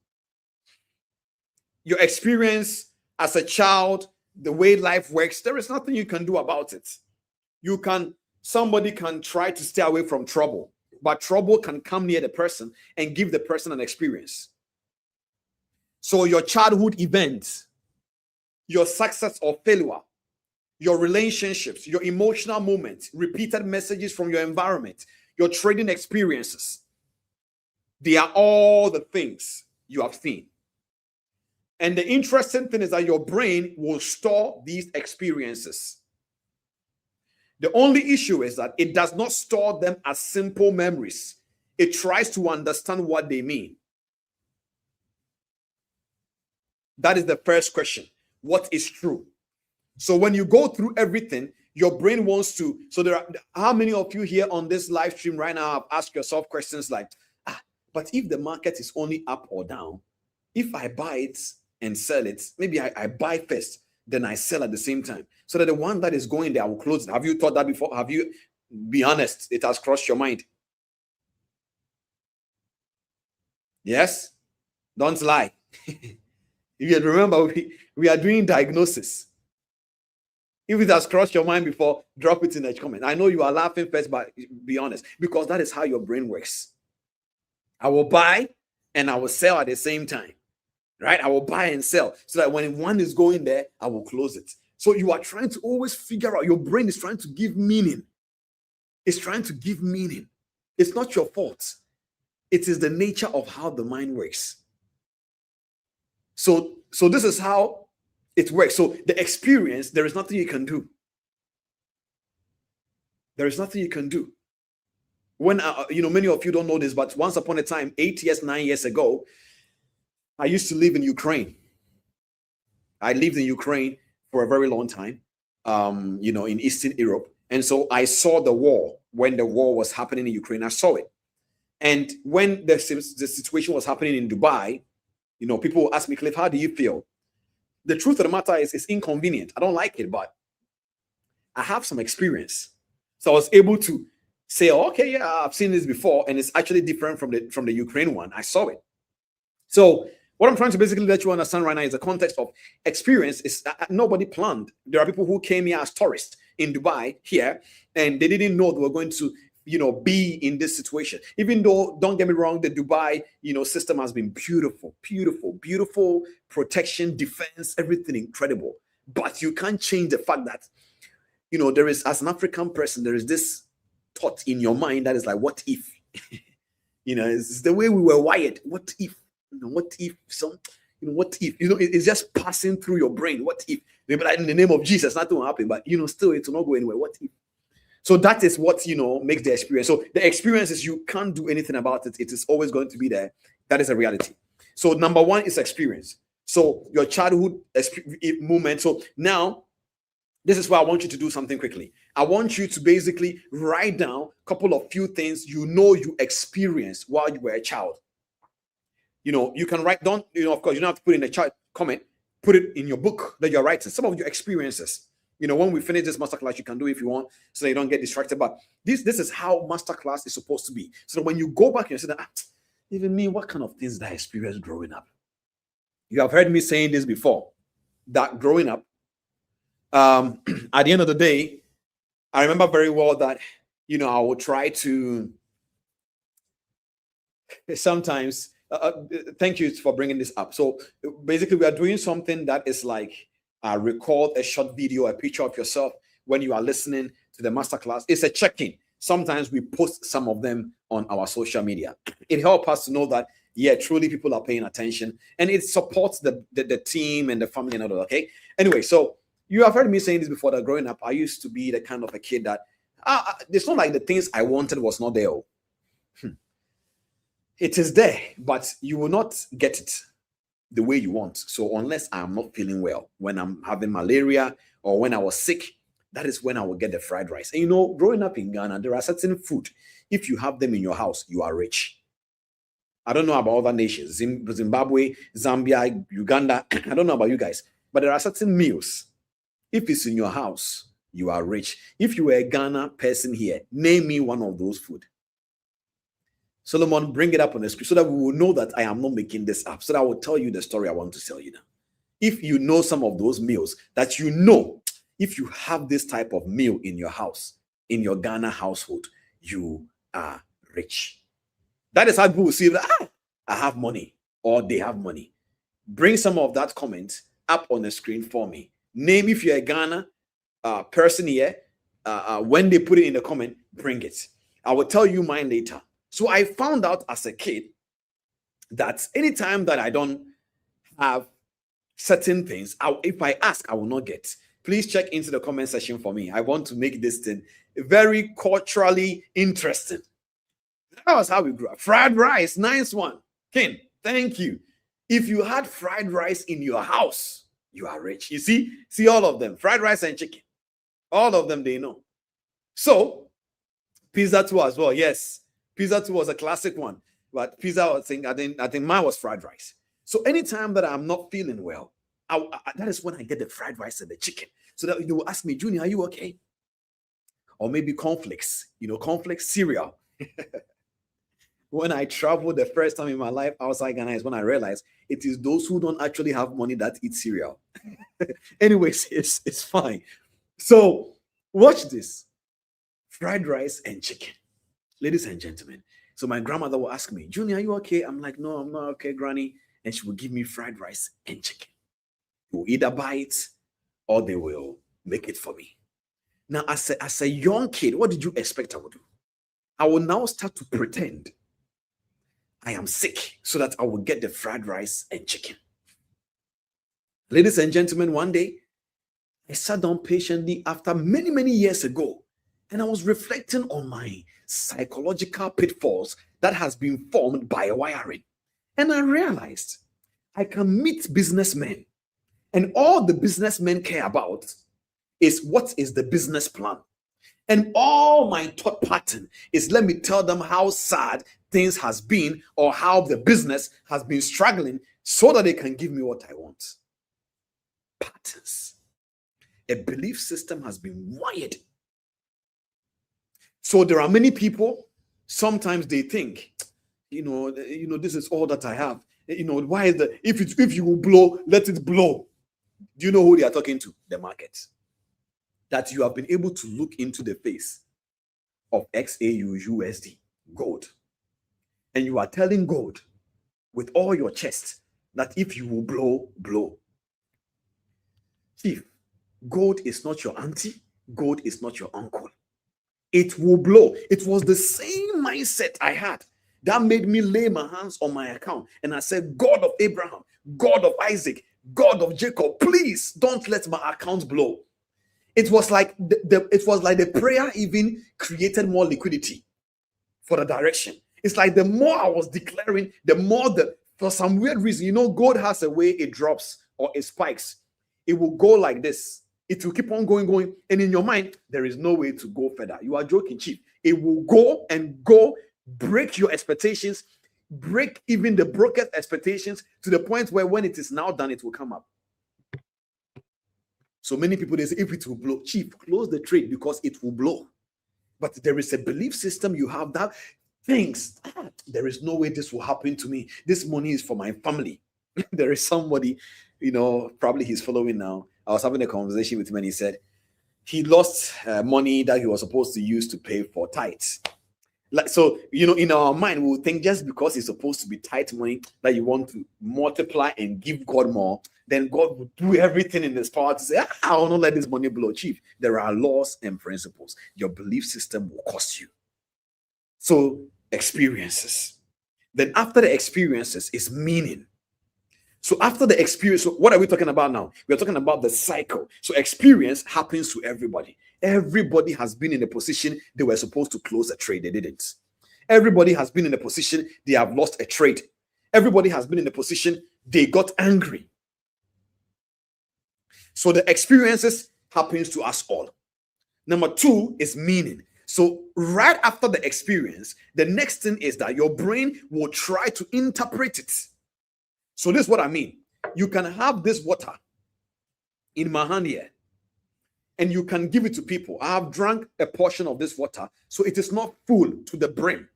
Your experience as a child, the way life works, there is nothing you can do about it. Somebody can try to stay away from trouble, but trouble can come near the person and give the person an experience. So your childhood events, your success or failure, your relationships, your emotional moments, repeated messages from your environment, your trading experiences. They are all the things you have seen. And the interesting thing is that your brain will store these experiences. The only issue is that it does not store them as simple memories. It tries to understand what they mean. That is the first question. What is true? So when you go through everything, your brain wants to. So there are, how many of you here on this live stream right now have asked yourself questions like, but if the market is only up or down, if I buy it and sell it, maybe I buy first, then I sell at the same time. So that the one that is going there, I will close it. Have you thought that before? Have you, be honest, it has crossed your mind? Yes? Don't lie. If you remember, we are doing diagnosis. If it has crossed your mind before, drop it in the comment. I know you are laughing first, but be honest, because that is how your brain works. I will buy and I will sell at the same time, right? I will buy and sell so that when one is going there, I will close it. So you are trying to always figure out, your brain is trying to give meaning. It's trying to give meaning. It's not your fault. It is the nature of how the mind works. So this is how it works. So the experience, there is nothing you can do. There is nothing you can do. When, many of you don't know this, but once upon a time, 9 years ago, I used to live in Ukraine. I lived in Ukraine for a very long time, in Eastern Europe. And so I saw the war. When the war was happening in Ukraine, I saw it. And when the situation was happening in Dubai, people ask me, Cliff, how do you feel? The truth of the matter is, it's inconvenient. I don't like it, but I have some experience. So I was able to say, okay, yeah, I've seen this before, and it's actually different from the Ukraine one. I saw it. So what I'm trying to basically let you understand right now is the context of experience is nobody planned. There are people who came here as tourists in Dubai here, and they didn't know they were going to, be in this situation. Even though, don't get me wrong, the Dubai, system has been beautiful, protection, defense, everything incredible. But you can't change the fact that, there is, as an African person, there is this thought in your mind that is like, what if? It's the way we were wired. What if? What if what if? It's just passing through your brain. What if? Maybe like in the name of Jesus, nothing will happen, but still it will not go anywhere. What if? So that is what makes the experience. So the experience is you can't do anything about it. It is always going to be there. That is a reality. So number one is experience. So your childhood moment. So now, this is why I want you to do something quickly. I want you to basically write down a couple of few things you experienced while you were a child. You can write down, of course, you don't have to put in a chat comment, put it in your book that you're writing, some of your experiences. When we finish this masterclass, you can do it if you want, so that you don't get distracted. But this is how masterclass is supposed to be. So when you go back and say that, even me, what kind of things did I experience growing up? You have heard me saying this before, that growing up, at the end of the day, I remember very well that, I would try to sometimes, thank you for bringing this up. So basically, we are doing something that is like, record a short video, a picture of yourself when you are listening to the masterclass. It's a check-in. Sometimes we post some of them on our social media. It helps us to know that, yeah, truly people are paying attention, and it supports the team and the family and all that. Okay. Anyway, so you have heard me saying this before, that growing up, I used to be the kind of a kid that it's not like the things I wanted was not there. It is there, but you will not get it the way you want. So unless I'm not feeling well, when I'm having malaria or when I was sick, that is when I will get the fried rice. And growing up in Ghana, there are certain food, if you have them in your house, you are rich. I don't know about other nations, Zimbabwe, Zambia, Uganda. I don't know about you guys, but there are certain meals. If it's in your house, you are rich. If you were a Ghana person here, name me one of those food. Solomon, bring it up on the screen so that we will know that I am not making this up. So that I will tell you the story I want to tell you now. If you know some of those meals that if you have this type of meal in your house, in your Ghana household, you are rich. That is how people will see that, I have money, or they have money. Bring some of that comment up on the screen for me. Name, if you're a Ghana, person here, when they put it in the comment, bring it. I will tell you mine later. So I found out as a kid that anytime that I don't have certain things, if I ask, I will not get. Please check into the comment section for me. I want to make this thing very culturally interesting. That was how we grew up. Fried rice, nice one. Ken, thank you. If you had fried rice in your house, you are rich. You see all of them, fried rice and chicken. All of them, they know. So, pizza too as well. Yes, pizza too was a classic one. But pizza, I think mine was fried rice. So anytime that I'm not feeling well, that is when I get the fried rice and the chicken. So that they will ask me, Junior, are you okay? Or maybe cornflakes, cornflakes cereal. When I traveled the first time in my life outside Ghana is when I realized it is those who don't actually have money that eat cereal. Anyways, it's fine. So watch this. Fried rice and chicken. Ladies and gentlemen. So my grandmother will ask me, Junior, are you okay? I'm like, no, I'm not okay, Granny. And she will give me fried rice and chicken. We'll either buy it or they will make it for me. Now, as a young kid, what did you expect I would do? I will now start to pretend I am sick so that I will get the fried rice and chicken. Ladies and gentlemen, one day, I sat down patiently after many, many years ago, and I was reflecting on my psychological pitfalls that has been formed by wiring. And I realized I can meet businessmen, and all the businessmen care about is what is the business plan. And all my thought pattern is, let me tell them how sad things has been or how the business has been struggling so that they can give me what I want. Patterns. A belief system has been wired. So there are many people, sometimes they think, this is all that I have. Why is that? If you will blow, let it blow. Do you know who they are talking to? The market. That you have been able to look into the face of XAUUSD, gold. And you are telling gold with all your chest that if you will blow, blow. Chief, gold is not your auntie. Gold is not your uncle. It will blow. It was the same mindset I had that made me lay my hands on my account. And I said, God of Abraham, God of Isaac, God of Jacob, please don't let my account blow. It was like the prayer even created more liquidity for the direction. It's like the more I was declaring, the more for some weird reason, gold has a way it drops or it spikes. It will go like this. It will keep on going. And in your mind, there is no way to go further. You are joking, Chief. It will go and go, break your expectations, break even the broker's expectations to the point where when it is now done, it will come up. So many people, they say, if it will blow, Chief, close the trade because it will blow. But there is a belief system you have that thinks, there is no way this will happen to me. This money is for my family. There is somebody, probably he's following now. I was having a conversation with him and he said he lost money that he was supposed to use to pay for tithes. So, in our mind, we'll think just because it's supposed to be tithe money that you want to multiply and give God more, then God will do everything in his power to say, I will not let this money blow. Chief, there are laws and principles. Your belief system will cost you. So, experiences. Then after the experiences is meaning. So after the experience, so what are we talking about now? We're talking about the cycle. So experience happens to everybody. Everybody has been in a position they were supposed to close a trade. They didn't. Everybody has been in a position they have lost a trade. Everybody has been in a position they got angry. So the experiences happens to us all. Number two is meaning. So right after the experience, the next thing is that your brain will try to interpret it. So this is what I mean. You can have this water in my hand here, and you can give it to people. I have drunk a portion of this water, so it is not full to the brim.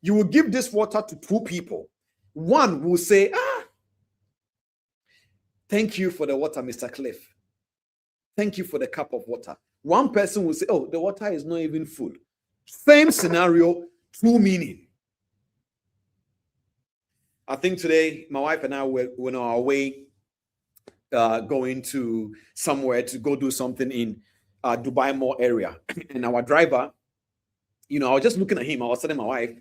You will give this water to two people. One will say, thank you for the water, Mr. Cliff. Thank you for the cup of water. One person will say, oh, the water is not even full. Same scenario, true meaning. I think today, my wife and I were on our way going to somewhere to go do something in Dubai Mall area, and our driver, I was just looking at him. I was telling my wife,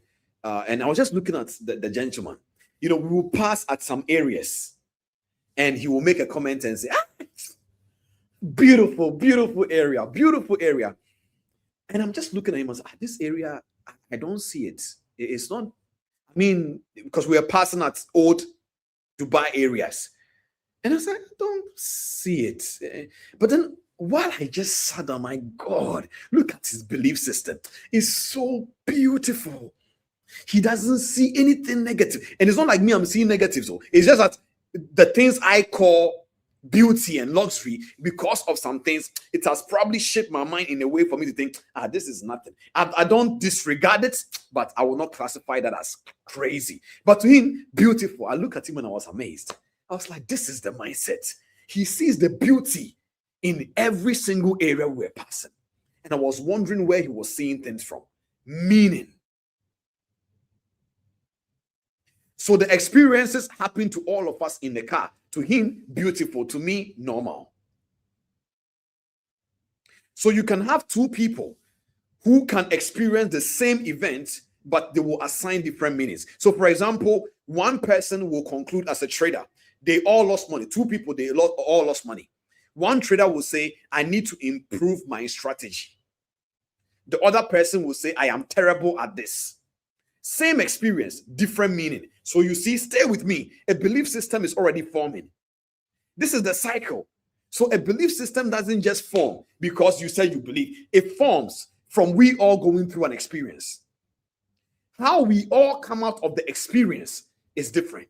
and I was just looking at the gentleman. We will pass at some areas, and he will make a comment and say, beautiful, beautiful area, beautiful area. And I'm just looking at him and say, this area, I don't see it. It's not, because we are passing at old Dubai areas. And I said, I don't see it. But then while I just sat down, my God, look at his belief system. It's so beautiful. He doesn't see anything negative. And it's not like me, I'm seeing negatives. So it's just that the things I call beauty and luxury, because of some things, it has probably shaped my mind in a way for me to think, this is nothing. I don't disregard it, but I will not classify that as crazy. But to him, beautiful. I look at him and I was amazed. I was like, this is the mindset. He sees the beauty in every single area we're passing. And I was wondering where he was seeing things from. Meaning. So the experiences happen to all of us in the car. To him, beautiful. To me, normal. So you can have two people who can experience the same event, but they will assign different meanings. So for example, one person will conclude as a trader, they all lost money. Two people, they all lost money. One trader will say, I need to improve my strategy. The other person will say, I am terrible at this. Same experience, different meaning. So you see, stay with me. A belief system is already forming. This is the cycle. So a belief system doesn't just form because you say you believe. It forms from we all going through an experience. How we all come out of the experience is different.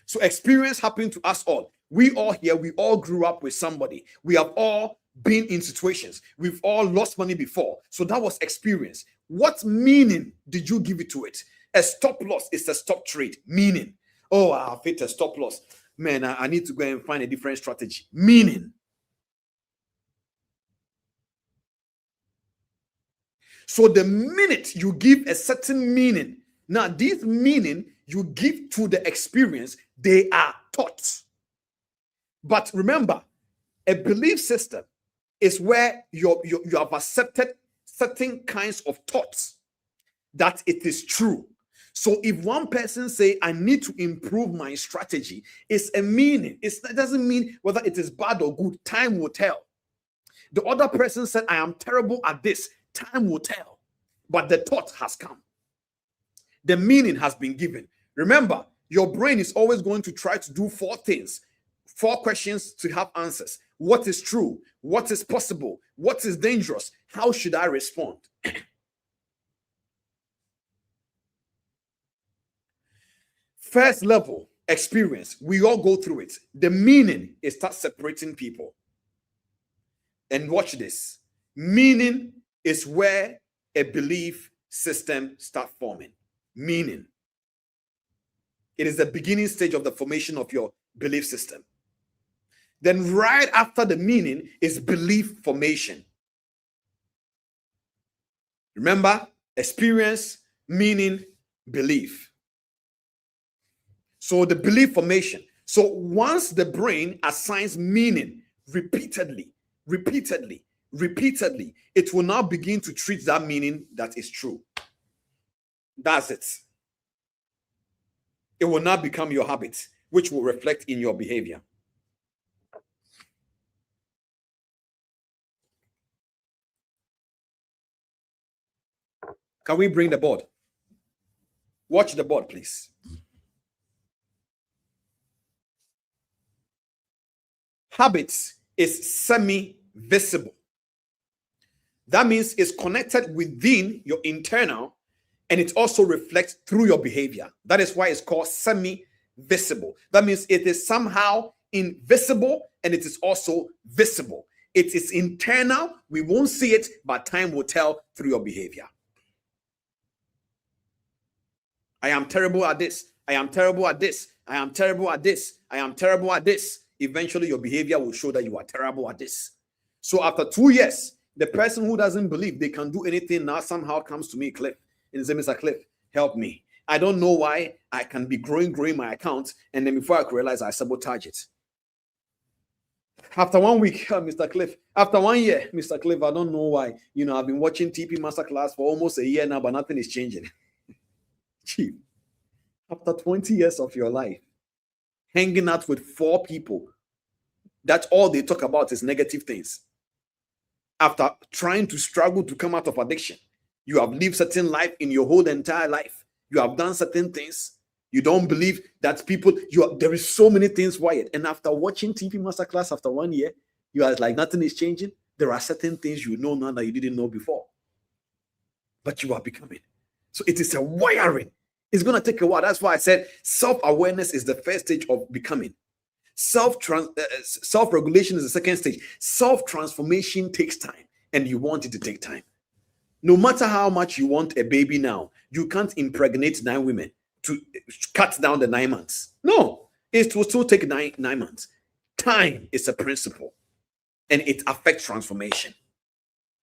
So experience happened to us all. We all here, we all grew up with somebody. We have all been in situations. We've all lost money before. So that was experience. What meaning did you give it to it? A stop loss is a stop trade. Meaning, oh, I've hit a stop loss. Man, I need to go and find a different strategy. Meaning. So the minute you give a certain meaning, now this meaning you give to the experience, they are taught. But remember, a belief system is where you have accepted certain kinds of thoughts that it is true. So if one person say, I need to improve my strategy, it's a meaning. It doesn't mean whether it is bad or good. Time will tell. The other person said, I am terrible at this. Time will tell. But the thought has come. The meaning has been given. Remember, your brain is always going to try to do four things, 4 questions to have answers. What is true? What is possible? What is dangerous? How should I respond? First level experience, we all go through it. The meaning is start separating people. And watch this. Meaning is where a belief system start forming. Meaning. It is the beginning stage of the formation of your belief system. Then right after the meaning is belief formation. Remember, experience, meaning, belief. So the belief formation. So once the brain assigns meaning repeatedly, it will now begin to treat that meaning that is true. That's it. It will now become your habit, which will reflect in your behavior. Can we bring the board? Watch the board, please. Habits is semi-visible. That means it's connected within your internal, and it also reflects through your behavior. That is why it's called semi-visible. That means it is somehow invisible and it is also visible. It is internal. We won't see it, but time will tell through your behavior. I am terrible at this. I am terrible at this. I am terrible at this. I am terrible at this. Eventually, your behavior will show that you are terrible at this. So after 2 years, the person who doesn't believe they can do anything now somehow comes to me, Cliff, and says, Mr. Cliff, help me. I don't know why I can be growing my account, and then before I could realize, I sabotage it. After 1 week, Mr. Cliff. After 1 year, Mr. Cliff, I don't know why. I've been watching TP Masterclass for almost a year now, but nothing is changing. Chief, after 20 years of your life, hanging out with 4 people, that's all they talk about is negative things. After trying to struggle to come out of addiction, you have lived certain life in your whole entire life. You have done certain things. You don't believe that people, there is so many things wired. And after watching TP Masterclass after 1 year, you are like, nothing is changing. There are certain things you know now that you didn't know before. But you are becoming. So it is a wiring. It's going to take a while. That's why I said self-awareness is the first stage of becoming. Self-regulation is the second stage. Self-transformation takes time, and you want it to take time. No matter how much you want a baby now, you can't impregnate 9 women to cut down the 9 months. No, it will still take nine months. Time is a principle, and it affects transformation.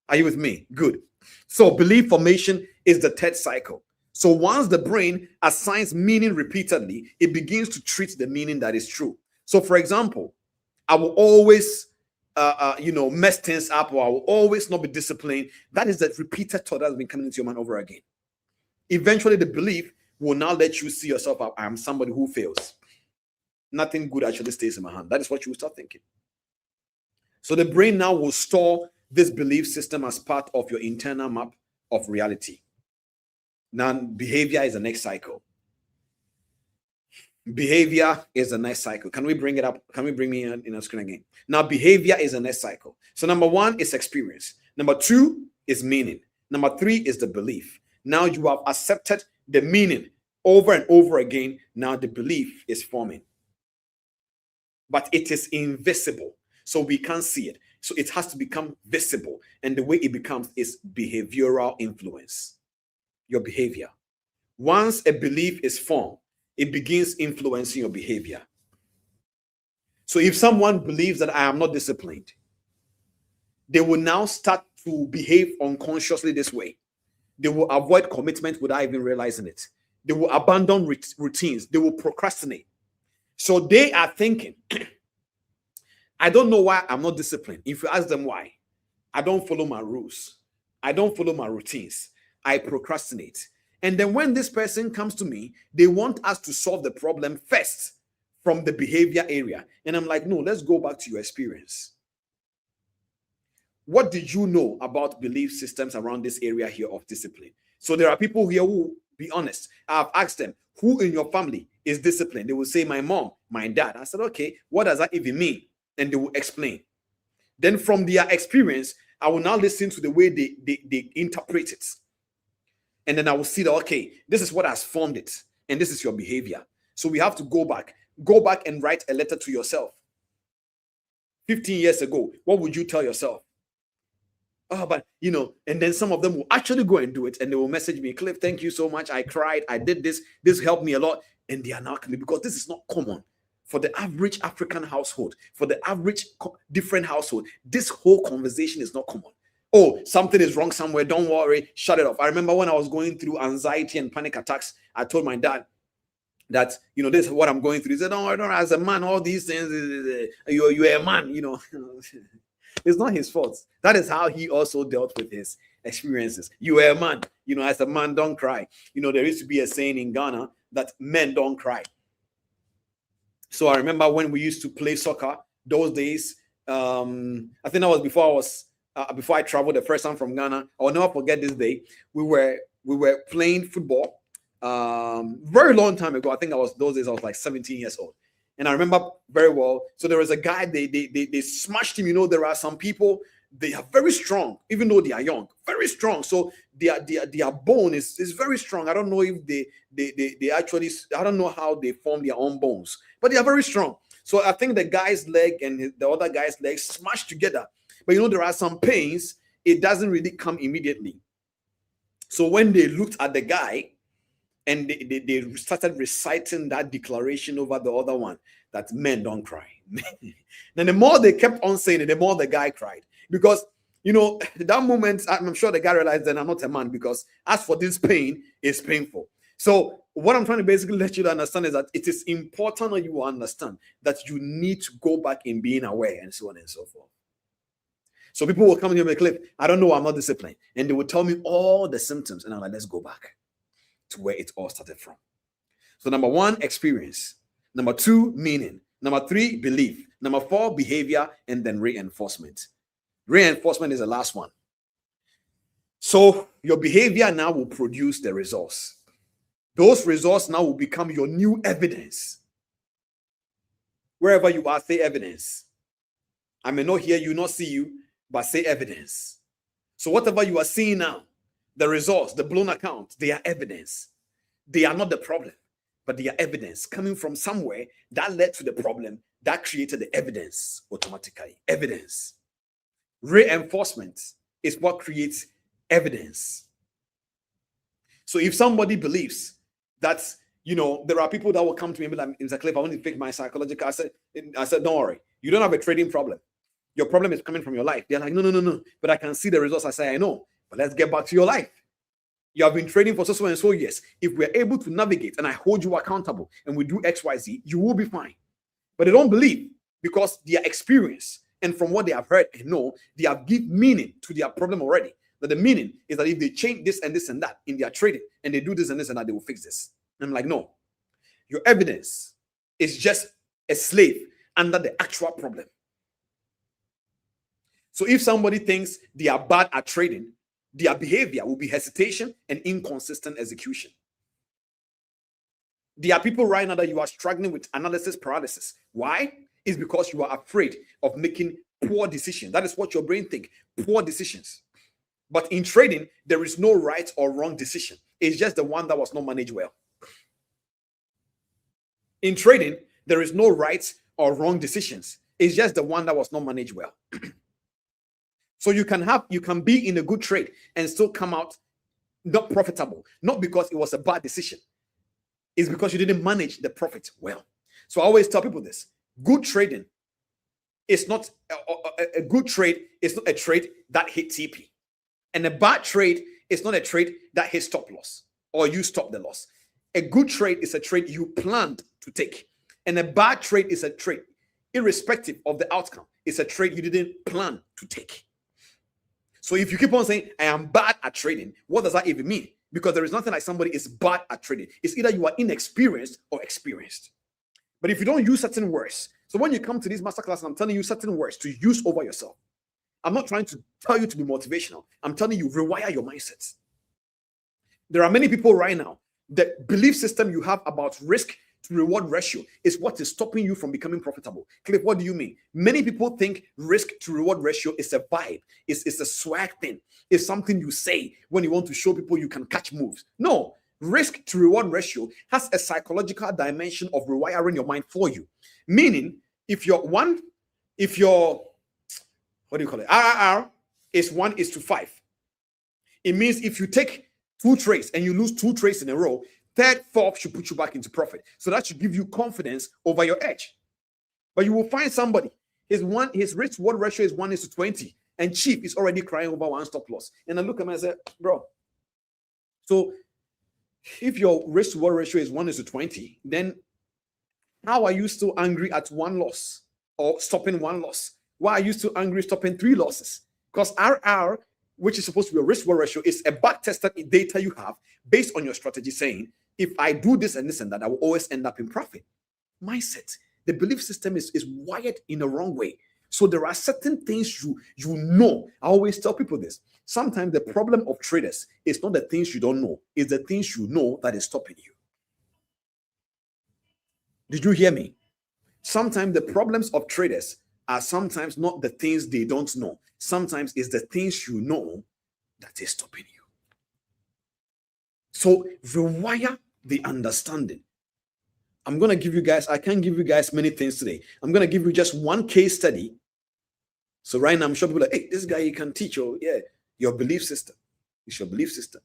Are you with me? Good. So belief formation is the third cycle. So once the brain assigns meaning repeatedly, it begins to treat the meaning that is true. So for example, I will always mess things up, or I will always not be disciplined. That is the repeated thought that has been coming into your mind over again. Eventually, the belief will now let you see yourself. I am somebody who fails. Nothing good actually stays in my hand. That is what you will start thinking. So the brain now will store this belief system as part of your internal map of reality. Now, behavior is the next cycle. Behavior is the next cycle. Can we bring it up? Can we bring me in a screen again? Now, behavior is the next cycle. So number 1 is experience. Number 2 is meaning. Number 3 is the belief. Now you have accepted the meaning over and over again. Now the belief is forming. But it is invisible, so we can't see it. So it has to become visible. And the way it becomes is behavioral influence. Your behavior. Once a belief is formed, it begins influencing your behavior. So if someone believes that I am not disciplined, they will now start to behave unconsciously this way. They will avoid commitment without even realizing it. They will abandon routines. They will procrastinate. So they are thinking, I don't know why I'm not disciplined. If you ask them why, I don't follow my rules. I don't follow my routines. I procrastinate. And then when this person comes to me, they want us to solve the problem first from the behavior area. And I'm like, no, let's go back to your experience. What did you know about belief systems around this area here of discipline? So there are people here who, be honest, I've asked them, who in your family is disciplined? They will say, my mom, my dad. I said, okay, what does that even mean? And they will explain. Then from their experience, I will now listen to the way they interpret it. And then I will see that, okay, this is what has formed it. And this is your behavior. So we have to go back and write a letter to yourself. 15 years ago, what would you tell yourself? Oh, but and then some of them will actually go and do it. And they will message me, Cliff, thank you so much. I cried. I did this. This helped me a lot. And they are now coming, because this is not common for the average African household, for the average different household. This whole conversation is not common. Oh, something is wrong somewhere. Don't worry. Shut it off. I remember when I was going through anxiety and panic attacks, I told my dad that, this is what I'm going through. He said, no, as a man, all these things, you're a man, It's not his fault. That is how he also dealt with his experiences. You are a man, as a man, don't cry. There used to be a saying in Ghana that men don't cry. So I remember when we used to play soccer, those days, I think that was before I traveled the first time from Ghana. I will never forget this day. We were playing football very long time ago. I think those days I was like 17 years old. And I remember very well. So there was a guy, they smashed him. There are some people, they are very strong, even though they are young, very strong. So their bone is very strong. I don't know if they actually, I don't know how they form their own bones, but they are very strong. So I think the guy's leg and the other guy's leg smashed together. But there are some pains, it doesn't really come immediately. So when they looked at the guy and they started reciting that declaration over the other one, that men don't cry. Then the more they kept on saying it, the more the guy cried. Because, that moment, I'm sure the guy realized that I'm not a man, because as for this pain, it's painful. So what I'm trying to basically let you to understand is that it is important that you understand that you need to go back in being aware and so on and so forth. So people will come to me and Cliff, I don't know, I'm not disciplined. And they will tell me all the symptoms. And I'm like, let's go back to where it all started from. So number 1, experience. Number 2, meaning. Number 3, belief. Number 4, behavior. And then reinforcement. Reinforcement is the last one. So your behavior now will produce the results. Those results now will become your new evidence. Wherever you are, say evidence. I may not hear you, not see you, but say evidence. So whatever you are seeing now, the results, the blown account, they are evidence. They are not the problem, but they are evidence coming from somewhere that led to the problem that created the evidence automatically. Evidence. Reinforcement is what creates evidence. So if somebody believes that, there are people that will come to me and be like, Mr. Cliff, I want to fix my psychological. I said, don't worry. You don't have a trading problem. Your problem is coming from your life. They're like, no. But I can see the results. I say, I know. But let's get back to your life. You have been trading for so and so years. If we're able to navigate and I hold you accountable and we do X, Y, Z, you will be fine. But they don't believe because their experience and from what they have heard and know, they have given meaning to their problem already. That the meaning is that if they change this and this and that in their trading and they do this and this and that, they will fix this. And I'm like, no. Your evidence is just a slave under the actual problem. So if somebody thinks they are bad at trading, their behavior will be hesitation and inconsistent execution. There are people right now that you are struggling with analysis paralysis. Why? It's because you are afraid of making poor decisions. That is what your brain thinks, poor decisions. But in trading, there is no right or wrong decision. It's just the one that was not managed well. In trading, there is no right or wrong decisions. It's just the one that was not managed well. So you can be in a good trade and still come out not profitable, not because it was a bad decision. It's because you didn't manage the profit well. So I always tell people this: good trading is not a good trade. It's not a trade that hit TP, and a bad trade is not a trade that hit stop loss or you stop the loss. A good trade is a trade you planned to take, and a bad trade is a trade, irrespective of the outcome, it's a trade you didn't plan to take. So if you keep on saying, I am bad at trading, what does that even mean? Because there is nothing like somebody is bad at trading. It's either you are inexperienced or experienced. But if you don't use certain words, so when you come to these masterclasses, I'm telling you certain words to use over yourself. I'm not trying to tell you to be motivational. I'm telling you, rewire your mindset. There are many people right now, the belief system you have about risk to reward ratio is what is stopping you from becoming profitable. Cliff, what do you mean? Many people think risk to reward ratio is a vibe. It's a swag thing. It's something you say when you want to show people you can catch moves. No, risk to reward ratio has a psychological dimension of rewiring your mind for you. Meaning, if your what do you call it? RRR is 1:5. It means if you take 2 trades and you lose 2 trades in a row, third, fourth should put you back into profit. So that should give you confidence over your edge. But you will find somebody, his risk reward ratio is 1:20, and chief is already crying over 1 stop loss. And I look at him and I say, bro, so if your risk reward ratio is 1:20, then how are you still angry at 1 loss or stopping 1 loss? Why are you still angry stopping 3 losses? Because RR, which is supposed to be a risk reward ratio, is a back-tested data you have based on your strategy saying, if I do this and this and that, I will always end up in profit. Mindset. The belief system is wired in the wrong way. So there are certain things you know. I always tell people this. Sometimes the problem of traders is not the things you don't know. It's the things you know that is stopping you. Did you hear me? Sometimes the problems of traders are sometimes not the things they don't know. Sometimes it's the things you know that is stopping you. So rewire the understanding. I'm going to give you guys, I can't give you guys many things today. I'm going to give you just one case study. So right now, I'm sure people are like, hey, this guy, he can teach you. Yeah, your belief system. It's your belief system.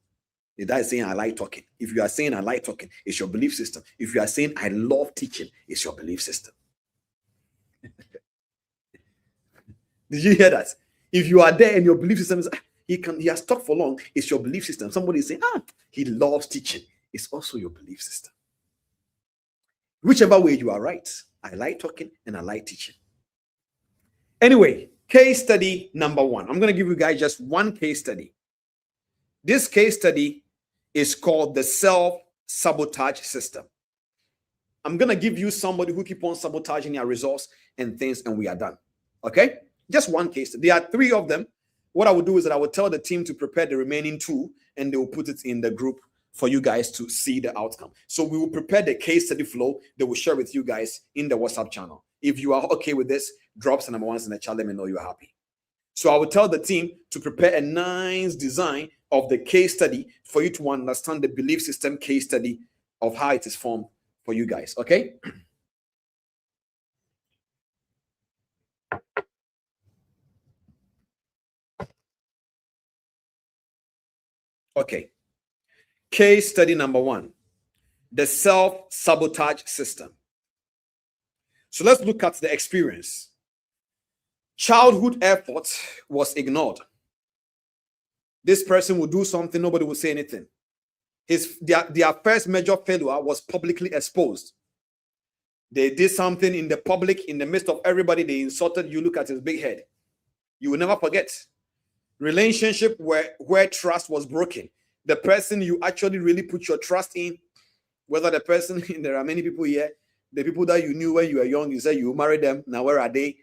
The guy is saying, I like talking. If you are saying, I like talking, it's your belief system. If you are saying, I love teaching, it's your belief system. Did you hear that? If you are there and your belief system is, he has talked for long, it's your belief system. Somebody is saying, he loves teaching. is also your belief system. Whichever way you are right. I like talking and I like teaching. Anyway, case study number 1. I'm going to give you guys just one case study. This case study is called the self-sabotage system. I'm going to give you somebody who keep on sabotaging their results and things, and we are done. Okay? Just one case. There are 3 of them. What I would do is that I would tell the team to prepare the remaining 2, and they will put it in the group for you guys to see the outcome. So we will prepare the case study flow. They will share with you guys in the WhatsApp channel. If you are okay with this, drop some number 1s in the chat. Let me know you're happy. So I will tell the team to prepare a nice design of the case study for you to understand the belief system case study of how it is formed for you guys. Okay? Okay. Case study number 1, the self-sabotage system. So let's look at the experience. Childhood effort was ignored. This person would do something, nobody would say anything. Their first major failure was publicly exposed. They did something in the public, in the midst of everybody, they insulted you. Look at his big head. You will never forget. Relationship where trust was broken. The person you actually really put your trust in, whether the person, there are many people here, the people that you knew when you were young, you said you married them, now where are they?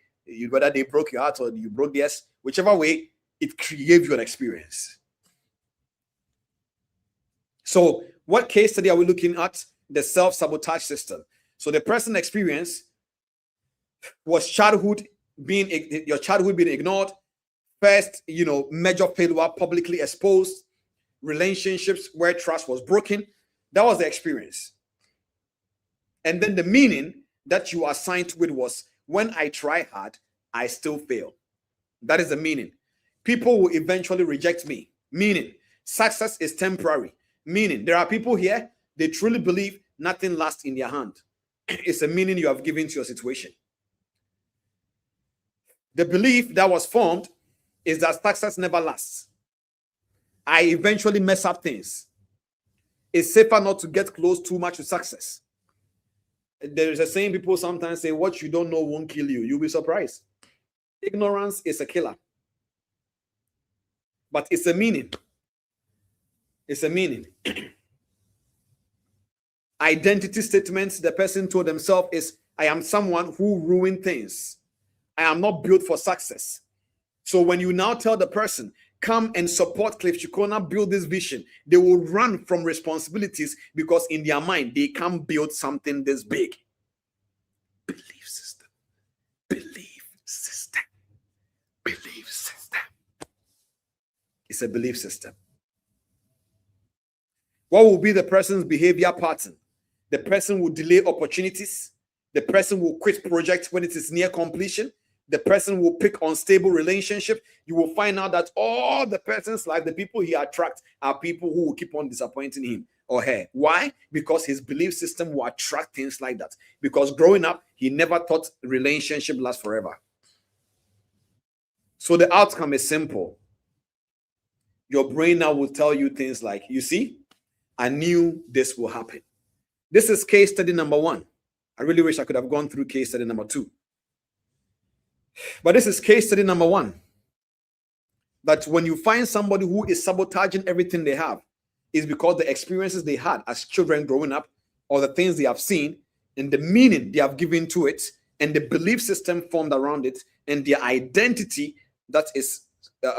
Whether they broke your heart or you broke theirs, whichever way, it gave you an experience. So what case study are we looking at? The self-sabotage system. So the person experience was your childhood being ignored. First, major failure, publicly exposed, relationships where trust was broken. That was the experience. And then the meaning that you assigned to it was, when I try hard, I still fail. That is the meaning. People will eventually reject me. Meaning, success is temporary. Meaning, there are people here, they truly believe nothing lasts in their hand. It's a meaning you have given to your situation. The belief that was formed is that success never lasts. I eventually mess up things. It's safer not to get close too much to success. There is a saying people sometimes say, what you don't know won't kill you. You'll be surprised. Ignorance is a killer. But it's a meaning. It's a meaning. Identity statements the person told themselves is, I am someone who ruins things. I am not built for success. So when you now tell the person, come and support Cliff Cheqona, build this vision, they will run from responsibilities because in their mind, they can't build something this big. Belief system. Belief system. Belief system. It's a belief system. What will be the person's behavior pattern? The person will delay opportunities. The person will quit projects when it is near completion. The person will pick unstable relationship. You will find out that all the person's life, the people he attracts are people who will keep on disappointing him or her. Why? Because his belief system will attract things like that. Because growing up, he never thought relationship lasts forever. So the outcome is simple. Your brain now will tell you things like, you see, I knew this will happen. This is case study number 1. I really wish I could have gone through case study number 2. But this is case study number 1. That when you find somebody who is sabotaging everything they have, is because the experiences they had as children growing up, or the things they have seen, and the meaning they have given to it, and the belief system formed around it, and their identity that is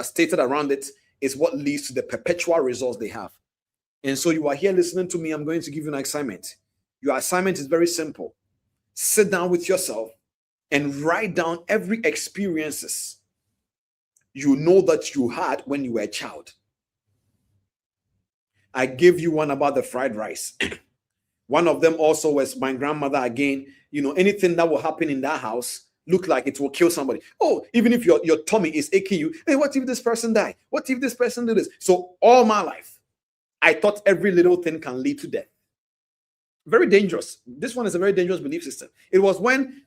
stated around it, is what leads to the perpetual results they have. And so you are here listening to me. I'm going to give you an assignment. Your assignment is very simple. Sit down with yourself and write down every experiences you know that you had when you were a child. I gave you one about the fried rice. One of them also was my grandmother again. Anything that will happen in that house look like it will kill somebody. Oh, even if your tummy is aching you, hey, what if this person die? What if this person do this? So all my life, I thought every little thing can lead to death. Very dangerous. This one is a very dangerous belief system. It was when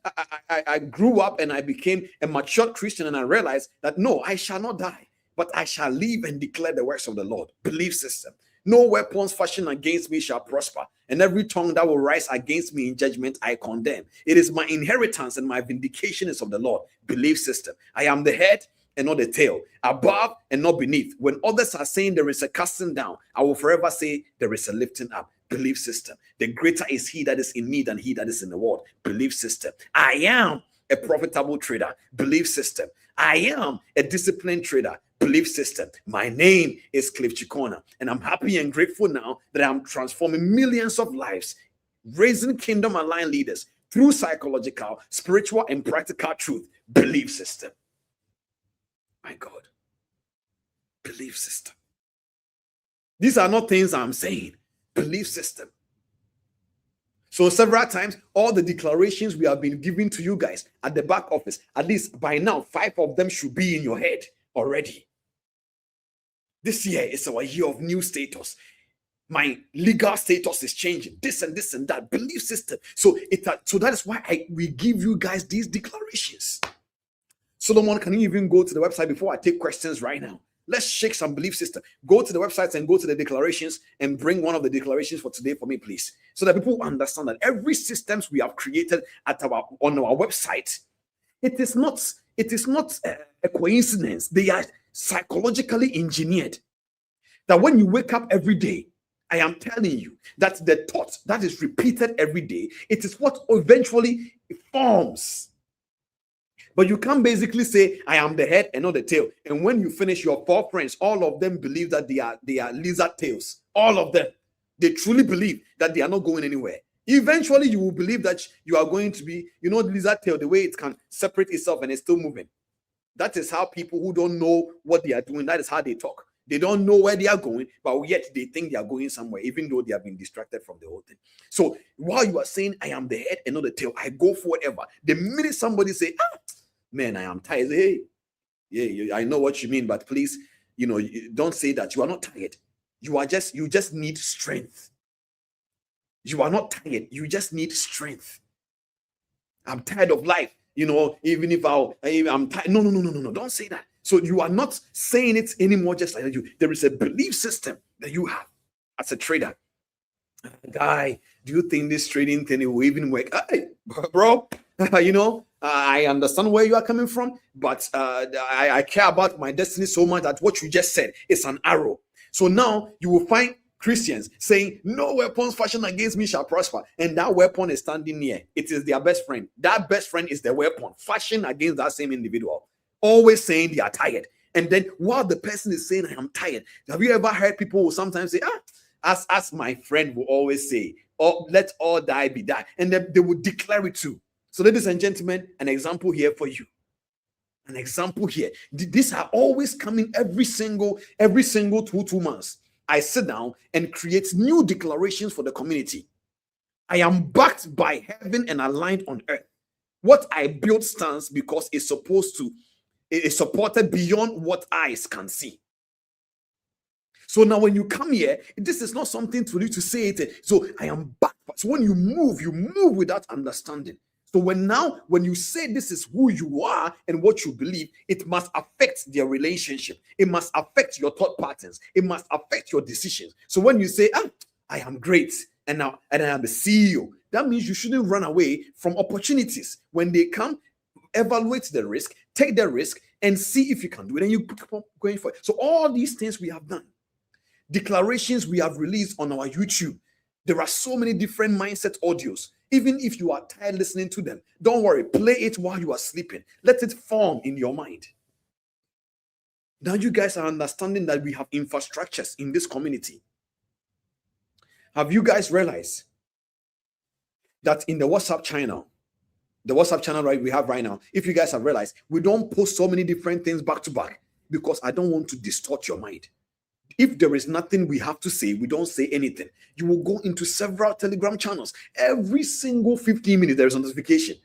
I grew up and I became a mature Christian and I realized that no, I shall not die, but I shall live and declare the works of the Lord. Belief system. No weapons fashioned against me shall prosper, and every tongue that will rise against me in judgment I condemn. It is my inheritance and my vindication is of the Lord. Belief system. I am the head and not the tail, above and not beneath. When others are saying there is a casting down, I will forever say there is a lifting up. Belief system. The greater is he that is in me than he that is in the world. Belief system. I am a profitable trader. Belief system. I am a disciplined trader. Belief system. My name is Cheqona, and I'm happy and grateful now that I'm transforming millions of lives, raising kingdom aligned leaders through psychological, spiritual, and practical truth. Belief system. My God. Belief system. These are not things I'm saying. Belief system. So several times, all the declarations we have been giving to you guys at the back office, at least by now, 5 of them should be in your head already. This year is our year of new status. My legal status is changing. This and this and that. Belief system. So that is why we give you guys these declarations. Solomon, can you even go to the website before I take questions right now? Let's shake some belief system. Go to the websites and go to the declarations and bring one of the declarations for today for me, please. So that people understand that every systems we have created on our website, it is not a coincidence. They are psychologically engineered. That when you wake up every day, I am telling you that the thought that is repeated every day, it is what eventually forms. But you can't basically say, I am the head and not the tail. And when you finish your 4 friends, all of them believe that they are lizard tails. All of them. They truly believe that they are not going anywhere. Eventually, you will believe that you are going to be, the lizard tail, the way it can separate itself and it's still moving. That is how people who don't know what they are doing, that is how they talk. They don't know where they are going, but yet they think they are going somewhere, even though they have been distracted from the whole thing. So while you are saying, I am the head and not the tail, I go for whatever. The minute somebody say, man, I am tired. Hey, yeah, I know what you mean, but please, don't say that. You are not tired. You just need strength. You are not tired. You just need strength. I'm tired of life. Even if I'm tired. No. Don't say that. So you are not saying it anymore just like you. There is a belief system that you have as a trader. Guy, do you think this trading thing will even work? Hey, bro, I understand where you are coming from, but I care about my destiny so much that what you just said is an arrow. So now you will find Christians saying, no weapons fashioned against me shall prosper. And that weapon is standing near. It is their best friend. That best friend is the weapon fashioned against that same individual. Always saying they are tired. And then while the person is saying, I am tired, have you ever heard people who sometimes say, as my friend will always say, let all die be die. And then they will declare it too. So ladies and gentlemen, an example here for you. An example here. These are always coming every single 2 months. I sit down and create new declarations for the community. I am backed by heaven and aligned on earth. What I build stands because it is supported beyond what eyes can see. So now when you come here, this is not something to you to say it. So I am back. So when you move with that understanding. So when you say this is who you are and what you believe, it must affect their relationship. It must affect your thought patterns. It must affect your decisions. So when you say, I am great and I am the CEO, that means you shouldn't run away from opportunities. When they come, evaluate the risk, take the risk, and see if you can do it. And you keep on going for it. So all these things we have done, declarations we have released on our YouTube. There are so many different mindset audios. Even if you are tired listening to them, don't worry, play it while you are sleeping. Let it form in your mind. Now you guys are understanding that we have infrastructures in this community. Have you guys realized that in the WhatsApp channel right we have right now, if you guys have realized, we don't post so many different things back to back because I don't want to distort your mind. If there is nothing we have to say, we don't say anything. You will go into several Telegram channels. Every single 15 minutes, there is a notification.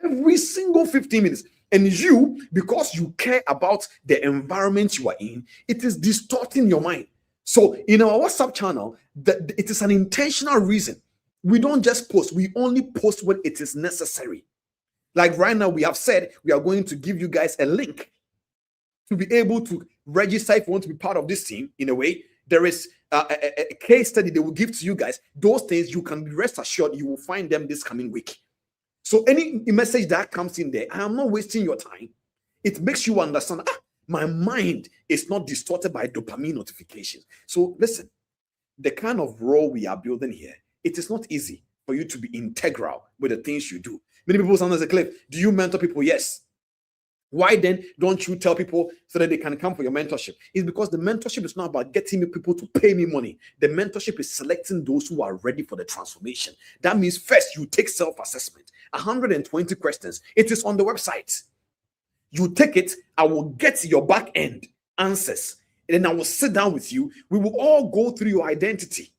Every single 15 minutes. And you, because you care about the environment you are in, it is distorting your mind. So in our WhatsApp channel, it is an intentional reason. We don't just post. We only post when it is necessary. Like right now, we have said we are going to give you guys a link to be able to register if you want to be part of this team in a way. there is a case study they will give to you guys. Those things you can be rest assured you will find them this coming week. So any message that comes in there, I am not wasting your time. It makes you understand, my mind is not distorted by dopamine notifications. So listen, the kind of role we are building here, it is not easy for you to be integral with the things you do. Many people sometimes say, Cliff, do you mentor people? Yes. Why then don't you tell people so that they can come for your mentorship? It's because the mentorship is not about getting people to pay me money. The mentorship is selecting those who are ready for the transformation. That means first you take self-assessment, 120 questions. It is on the website. You take it, I will get your back end answers, and then I will sit down with you. We will all go through your identity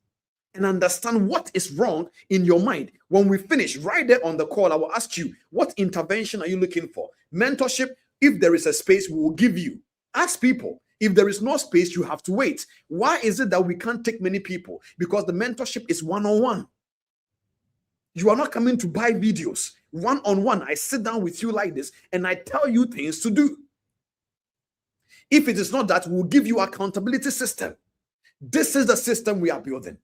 and understand what is wrong in your mind. When we finish, right there on the call, I will ask you, what intervention are you looking for? Mentorship, if there is a space, we will give you. Ask people. If there is no space, you have to wait. Why is it that we can't take many people? Because the mentorship is one-on-one. You are not coming to buy videos. One-on-one, I sit down with you like this, and I tell you things to do. If it is not that, we'll give you accountability system. This is the system we are building.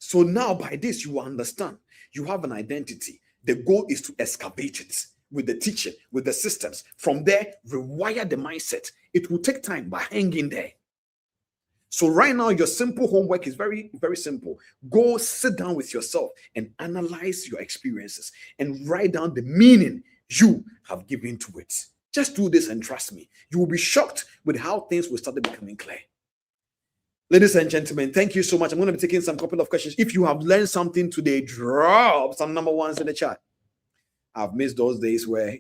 So now by this, you will understand you have an identity. The goal is to excavate it with the teaching, with the systems. From there, rewire the mindset. It will take time, but hang in there. So right now, your simple homework is very, very simple. Go sit down with yourself and analyze your experiences and write down the meaning you have given to it. Just do this and trust me. You will be shocked with how things will start becoming clear. Ladies and gentlemen, thank you so much. I'm going to be taking some couple of questions. If you have learned something today, drop some number ones in the chat. I've missed those days where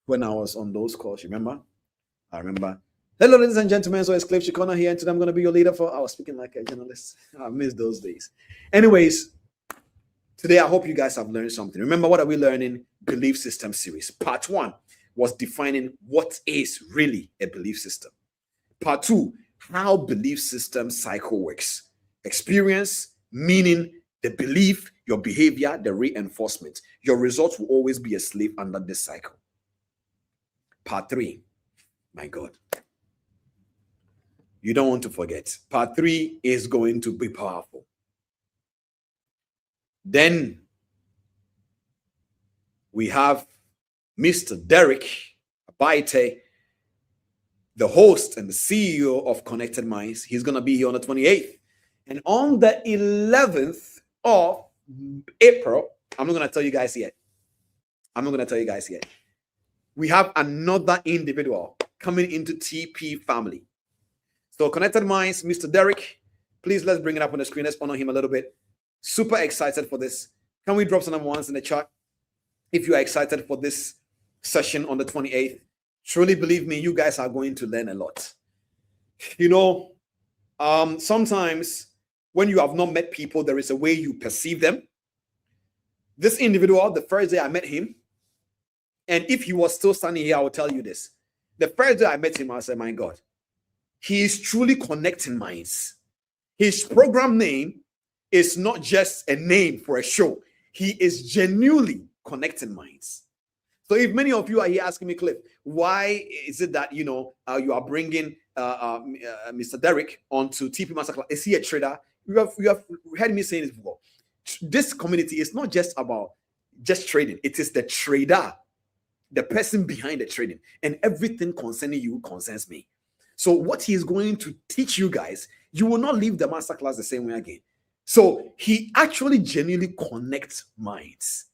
when I was on those calls, remember? I remember. Hello, ladies and gentlemen. So it's Cliff Cheqona here, and today I'm going to be your leader I was speaking like a journalist. I missed those days. Anyways, today I hope you guys have learned something. Remember, what are we learning? Belief system series. Part 1 was defining what is really a belief system. Part 2, how belief system cycle works. Experience, meaning, the belief, your behavior, the reinforcement. Your results will always be a slave under this cycle. Part 3, my God. You don't want to forget. Part 3 is going to be powerful. Then we have Mr. Derek Abaite, the host and the CEO of Connected Minds. He's going to be here on the 28th. And on the 11th of April, I'm not going to tell you guys yet. We have another individual coming into TP family. So Connected Minds, Mr. Derek, please let's bring it up on the screen. Let's honor him a little bit. Super excited for this. Can we drop some number ones in the chat if you are excited for this session on the 28th? Truly believe me, you guys are going to learn a lot. You know, sometimes when you have not met people, there is a way you perceive them. This individual, the first day I met him, and if he was still standing here, I will tell you this. The first day I met him, I said, my God, he is truly connecting minds. His program name is not just a name for a show. He is genuinely connecting minds. So if many of you are here asking me, Cliff, why is it that, you are bringing Mr. Derek onto TP Masterclass? Is he a trader? You have heard me saying this before. This community is not just about just trading. It is the trader, the person behind the trading, and everything concerning you concerns me. So what he is going to teach you guys, you will not leave the masterclass the same way again. So he actually genuinely connects minds.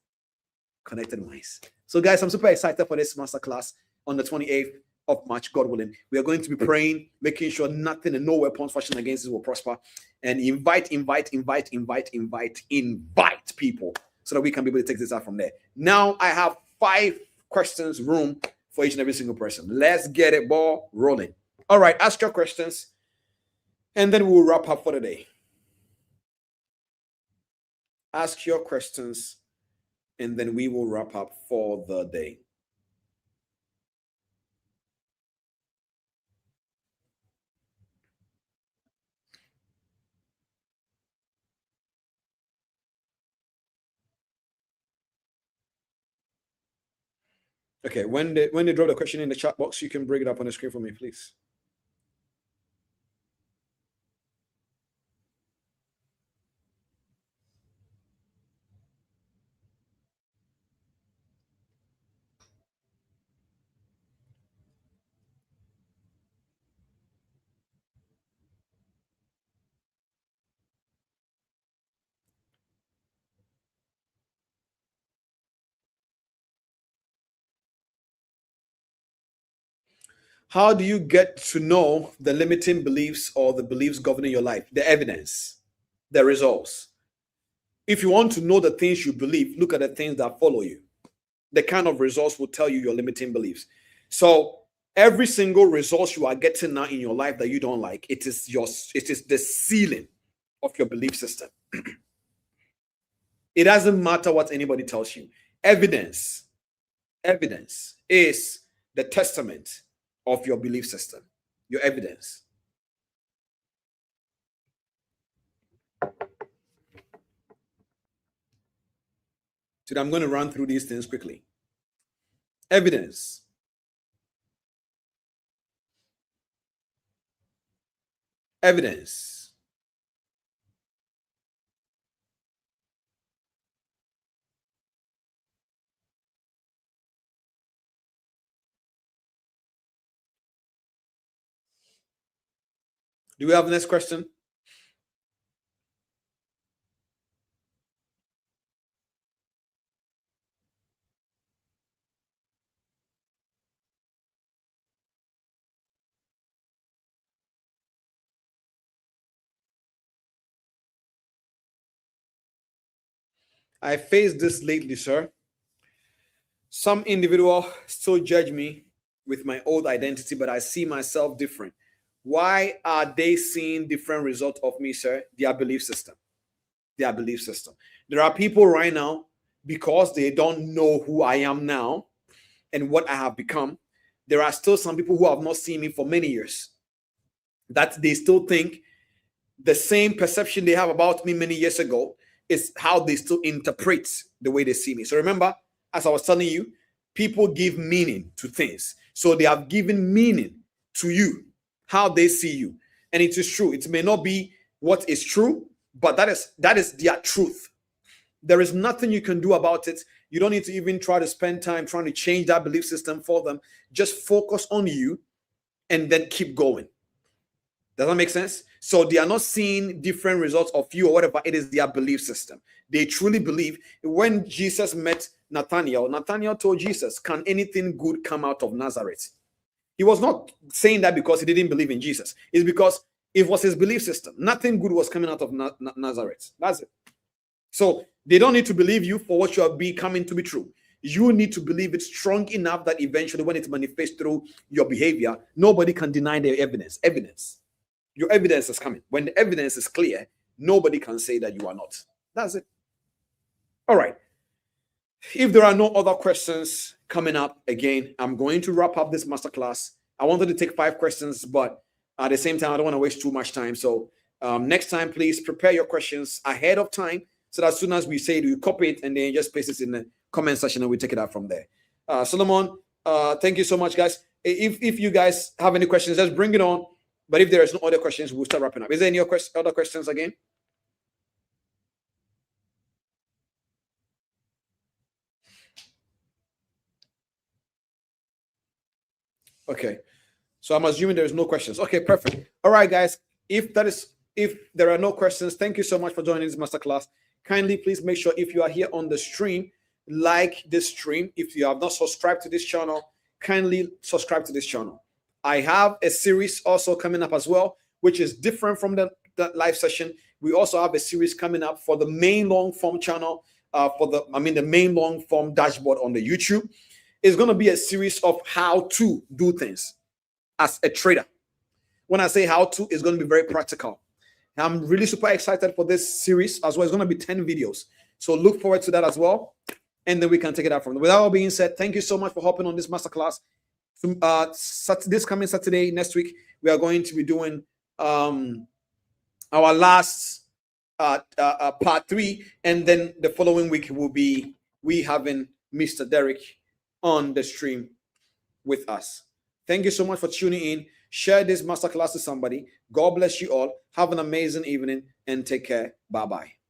Connected minds. So guys, I'm super excited for this masterclass on the 28th of March, God willing. We are going to be praying, making sure nothing and no weapons fashioned against us will prosper. And invite people so that we can be able to take this out from there. Now I have 5 questions room for each and every single person. Let's get it ball rolling. All right, ask your questions, and then we'll wrap up for the day. Ask your questions, and then we will wrap up for the day. Okay, when they drop the question in the chat box, you can bring it up on the screen for me, please. How do you get to know the limiting beliefs or the beliefs governing your life? The evidence, the results. If you want to know the things you believe, look at the things that follow you. The kind of results will tell you your limiting beliefs. So every single result you are getting now in your life that you don't like, it is the ceiling of your belief system. It doesn't matter what anybody tells you. Evidence is the testament of your belief system, your evidence. So I'm going to run through these things quickly. Evidence. Evidence. Do we have the next question? I faced this lately, sir. Some individual still judge me with my old identity, but I see myself different. Why are they seeing different results of me, sir? Their belief system. Their belief system. There are people right now, because they don't know who I am now and what I have become. There are still some people who have not seen me for many years, that they still think the same perception they have about me many years ago is how they still interpret the way they see me. So remember, as I was telling you, people give meaning to things. So they have given meaning to you, how they see you. And it is true. It may not be what is true, but that is their truth. There is nothing you can do about it. You don't need to even try to spend time trying to change that belief system for them. Just focus on you and then keep going. Does that make sense? So they are not seeing different results of you or whatever. It is their belief system. They truly believe. When Jesus met Nathanael, Nathanael told Jesus, "Can anything good come out of Nazareth?" He was not saying that because he didn't believe in Jesus. It's because it was his belief system. Nothing good was coming out of Nazareth. That's it. So they don't need to believe you for what you are becoming to be true. You need to believe it strong enough that eventually when it manifests through your behavior, nobody can deny the evidence. Your evidence is coming. When the evidence is clear, nobody can say that you are not. That's it. All right. If there are no other questions coming up, again, I'm going to wrap up this masterclass. I wanted to take 5 questions, but at the same time, I don't want to waste too much time. So next time, please prepare your questions ahead of time so that as soon as we say it, you copy it and then just paste it in the comment section and we take it out from there. Solomon, thank you so much, guys. If you guys have any questions, just bring it on. But if there is no other questions, we'll start wrapping up. Is there any other questions again? Okay. So I'm assuming there is no questions. Okay, perfect. All right, guys. If there are no questions, thank you so much for joining this masterclass. Kindly, please make sure if you are here on the stream, like this stream. If you have not subscribed to this channel, kindly subscribe to this channel. I have a series also coming up as well, which is different from the live session. We also have a series coming up for the main long form channel, the main long form dashboard on the YouTube. It's going to be a series of how to do things as a trader. When I say how to, it's going to be very practical. I'm really super excited for this series as well. It's going to be 10 videos. So look forward to that as well. And then we can take it out from there. With that all being said, thank you so much for hopping on this masterclass. This coming Saturday, next week, we are going to be doing our last part 3. And then the following week will be having Mr. Derek on the stream with us. Thank you so much for tuning in. Share this masterclass to somebody. God bless you all. Have an amazing evening and take care. Bye-bye.